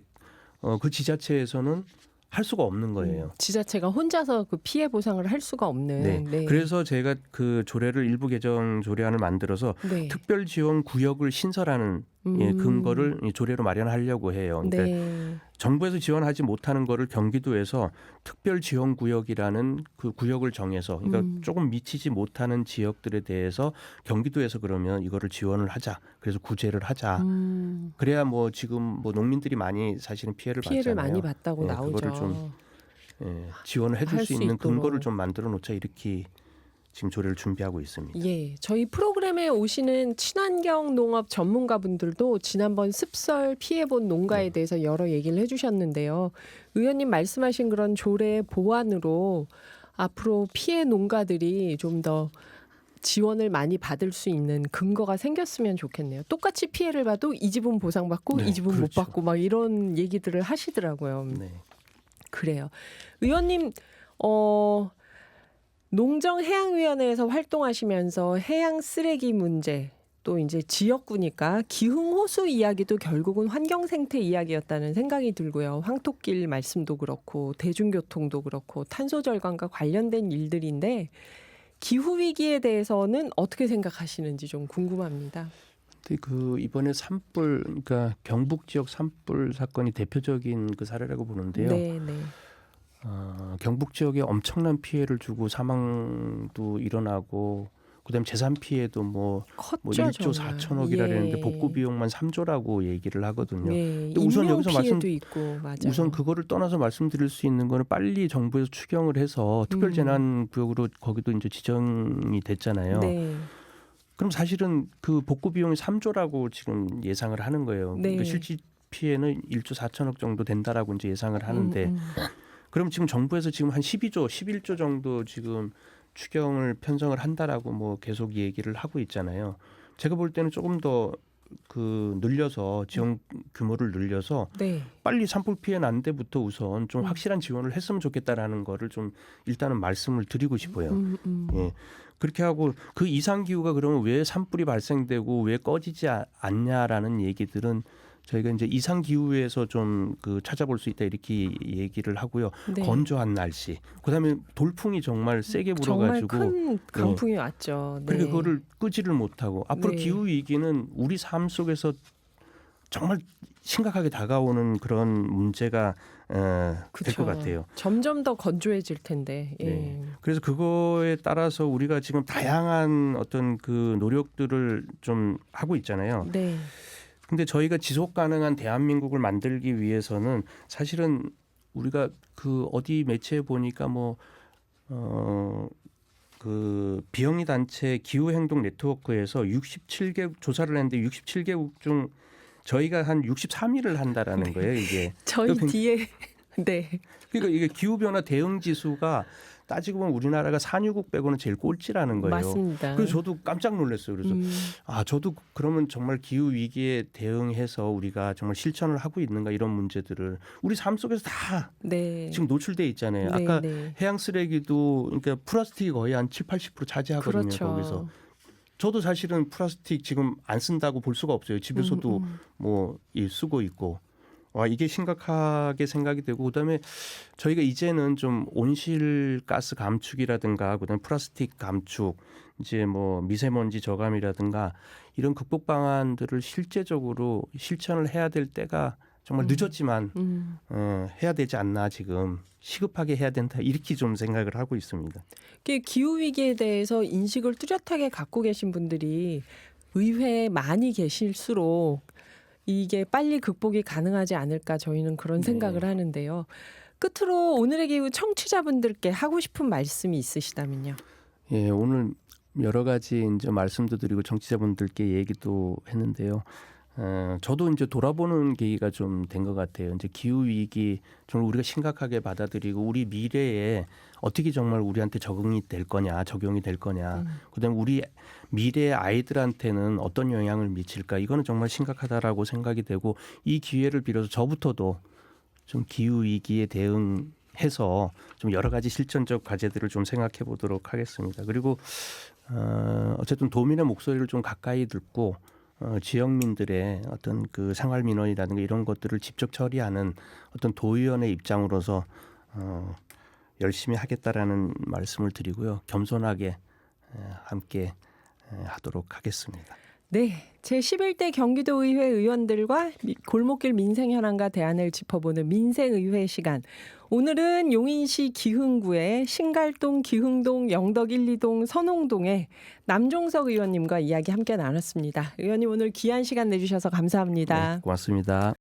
Speaker 2: 그 지자체에서는 할 수가 없는 거예요.
Speaker 1: 지자체가 혼자서 그 피해 보상을 할 수가 없는.
Speaker 2: 네.
Speaker 1: 네.
Speaker 2: 그래서 제가 그 조례를 일부 개정 조례안을 만들어서
Speaker 1: 네.
Speaker 2: 특별지원 구역을 신설하는 근거를 조례로 마련하려고 해요. 그러니까
Speaker 1: 네.
Speaker 2: 정부에서 지원하지 못하는 거를 경기도에서 특별지원구역이라는 그 구역을 정해서 그러니까 조금 미치지 못하는 지역들에 대해서 경기도에서 그러면 이거를 지원을 하자. 그래서 구제를 하자. 그래야 뭐 지금 뭐 농민들이 많이 사실은 피해를 받잖아요.
Speaker 1: 많이 봤다고 나오죠.
Speaker 2: 그거를 좀 지원을 해줄
Speaker 1: 할
Speaker 2: 수
Speaker 1: 수
Speaker 2: 있는
Speaker 1: 있도록.
Speaker 2: 근거를 좀 만들어 놓자 이렇게 지금 조례를 준비하고 있습니다.
Speaker 1: 예, 저희 프로그램에 오시는 친환경 농업 전문가분들도 지난번 습설 피해본 농가에
Speaker 2: 네.
Speaker 1: 대해서 여러 얘기를 해주셨는데요. 의원님 말씀하신 그런 조례 보완으로 앞으로 피해 농가들이 좀 더 지원을 많이 받을 수 있는 근거가 생겼으면 좋겠네요. 똑같이 피해를 봐도 이 집은 보상받고
Speaker 2: 네,
Speaker 1: 이 집은 못
Speaker 2: 그렇죠.
Speaker 1: 받고 막 이런 얘기들을 하시더라고요.
Speaker 2: 네.
Speaker 1: 그래요. 의원님, 농정해양위원회에서 활동하시면서 해양 쓰레기 문제 또 이제 지역구니까 기흥호수 이야기도 결국은 환경생태 이야기였다는 생각이 들고요. 황토길 말씀도 그렇고 대중교통도 그렇고 탄소절감과 관련된 일들인데 기후위기에 대해서는 어떻게 생각하시는지 좀 궁금합니다.
Speaker 2: 근데 그 이번에 산불 그러니까 경북 지역 산불 사건이 대표적인 그 사례라고 보는데요.
Speaker 1: 네, 네.
Speaker 2: 경북 지역에 엄청난 피해를 주고 사망도 일어나고 그다음에 재산 피해도 뭐
Speaker 1: 컸죠,
Speaker 2: 1조
Speaker 1: 정말.
Speaker 2: 4천억이라 그랬는데
Speaker 1: 예.
Speaker 2: 복구 비용만 3조라고 얘기를 하거든요.
Speaker 1: 네,
Speaker 2: 근데 우선
Speaker 1: 인명
Speaker 2: 여기서
Speaker 1: 피해도 있고 맞아요.
Speaker 2: 우선 그거를 떠나서 말씀드릴 수 있는 거는 빨리 정부에서 추경을 해서 특별재난구역으로 거기도 이제 지정이 됐잖아요.
Speaker 1: 네.
Speaker 2: 그럼 사실은 그 복구 비용이 3조라고 지금 예상을 하는 거예요.
Speaker 1: 네.
Speaker 2: 그러니까 실질 피해는 1조 4천억 정도 된다라고 이제 예상을 하는데 그럼 지금 정부에서 지금 한 12조, 11조 정도 지금 추경을 편성을 한다라고 뭐 계속 얘기를 하고 있잖아요. 제가 볼 때는 조금 더 그 늘려서 지원 규모를 늘려서
Speaker 1: 네.
Speaker 2: 빨리 산불 피해 난 데부터 우선 좀 확실한 지원을 했으면 좋겠다라는 거를 좀 일단은 말씀을 드리고 싶어요. 예. 그렇게 하고 그 이상 기후가 그러면 왜 산불이 발생되고 왜 꺼지지 않냐라는 얘기들은 저희가 이제 이상 기후에서 좀 그 찾아볼 수 있다 이렇게 얘기를 하고요.
Speaker 1: 네.
Speaker 2: 건조한 날씨, 그다음에 돌풍이 정말 세게
Speaker 1: 정말
Speaker 2: 불어가지고
Speaker 1: 큰 강풍이 왔죠. 네.
Speaker 2: 그러니까 그거를 끄지를 못하고 앞으로
Speaker 1: 네.
Speaker 2: 기후 위기는 우리 삶 속에서 정말 심각하게 다가오는 그런 문제가 될
Speaker 1: 그쵸.
Speaker 2: 것 같아요.
Speaker 1: 점점 더 건조해질 텐데. 예.
Speaker 2: 네. 그래서 그거에 따라서 우리가 지금 다양한 어떤 그 노력들을 좀 하고 있잖아요.
Speaker 1: 네.
Speaker 2: 근데 저희가 지속 가능한 대한민국을 만들기 위해서는 사실은 우리가 그 어디 매체에 보니까 그 비영리 단체 기후 행동 네트워크에서 67개 조사를 했는데 67개국 중 저희가 한 63위를 한다라는 거예요, 이게.
Speaker 1: 저희
Speaker 2: 그러니까
Speaker 1: 뒤에 네.
Speaker 2: 그러니까 이게 기후 변화 대응 지수가 따지고 보면 우리나라가 산유국 빼고는 제일 꼴찌라는 거예요.
Speaker 1: 맞습니다.
Speaker 2: 그래서 저도 깜짝 놀랐어요. 그래서 저도 그러면 정말 기후 위기에 대응해서 우리가 정말 실천을 하고 있는가 이런 문제들을 우리 삶 속에서 다
Speaker 1: 네.
Speaker 2: 지금 노출돼 있잖아요.
Speaker 1: 네,
Speaker 2: 아까
Speaker 1: 네.
Speaker 2: 해양 쓰레기도 그러니까 플라스틱이 거의 한 70-80% 차지하거든요.
Speaker 1: 그렇죠.
Speaker 2: 거기서. 저도 사실은 플라스틱 지금 안 쓴다고 볼 수가 없어요. 집에서도 쓰고 있고. 이게 심각하게 생각이 되고 그다음에 저희가 이제는 좀 온실가스 감축이라든가 그다음에 플라스틱 감축 이제 뭐 미세먼지 저감이라든가 이런 극복 방안들을 실제적으로 실천을 해야 될 때가 정말 늦었지만 해야 되지 않나 지금 시급하게 해야 된다 이렇게 좀 생각을 하고 있습니다.
Speaker 1: 기후 위기에 대해서 인식을 뚜렷하게 갖고 계신 분들이 의회에 많이 계실수록 이게 빨리 극복이 가능하지 않을까 저희는 그런 생각을 하는데요. 끝으로 오늘의 기후 청취자분들께 하고 싶은 말씀이 있으시다면요.
Speaker 2: 예, 오늘 여러 가지 이제 말씀도 드리고 청취자분들께 얘기도 했는데요. 저도 이제 돌아보는 계기가 좀 된 것 같아요. 이제 기후 위기 정말 우리가 심각하게 받아들이고 우리 미래에 어떻게 정말 우리한테 적응이 될 거냐, 적용이 될 거냐. 그다음에 우리 미래의 아이들한테는 어떤 영향을 미칠까? 이거는 정말 심각하다라고 생각이 되고 이 기회를 빌어서 저부터도 좀 기후 위기에 대응해서 좀 여러 가지 실천적 과제들을 좀 생각해 보도록 하겠습니다. 그리고 어쨌든 도민의 목소리를 좀 가까이 듣고 지역민들의 어떤 그 생활 민원이라든가 이런 것들을 직접 처리하는 어떤 도의원의 입장으로서 열심히 하겠다라는 말씀을 드리고요. 겸손하게 함께 하도록 하겠습니다.
Speaker 1: 네, 제11대 경기도의회 의원들과 골목길 민생 현안과 대안을 짚어보는 민생의회 시간. 오늘은 용인시 기흥구의 신갈동, 기흥동, 영덕 1, 2동, 선홍동의 남종석 의원님과 이야기 함께 나눴습니다. 의원님 오늘 귀한 시간 내주셔서 감사합니다.
Speaker 2: 네, 고맙습니다.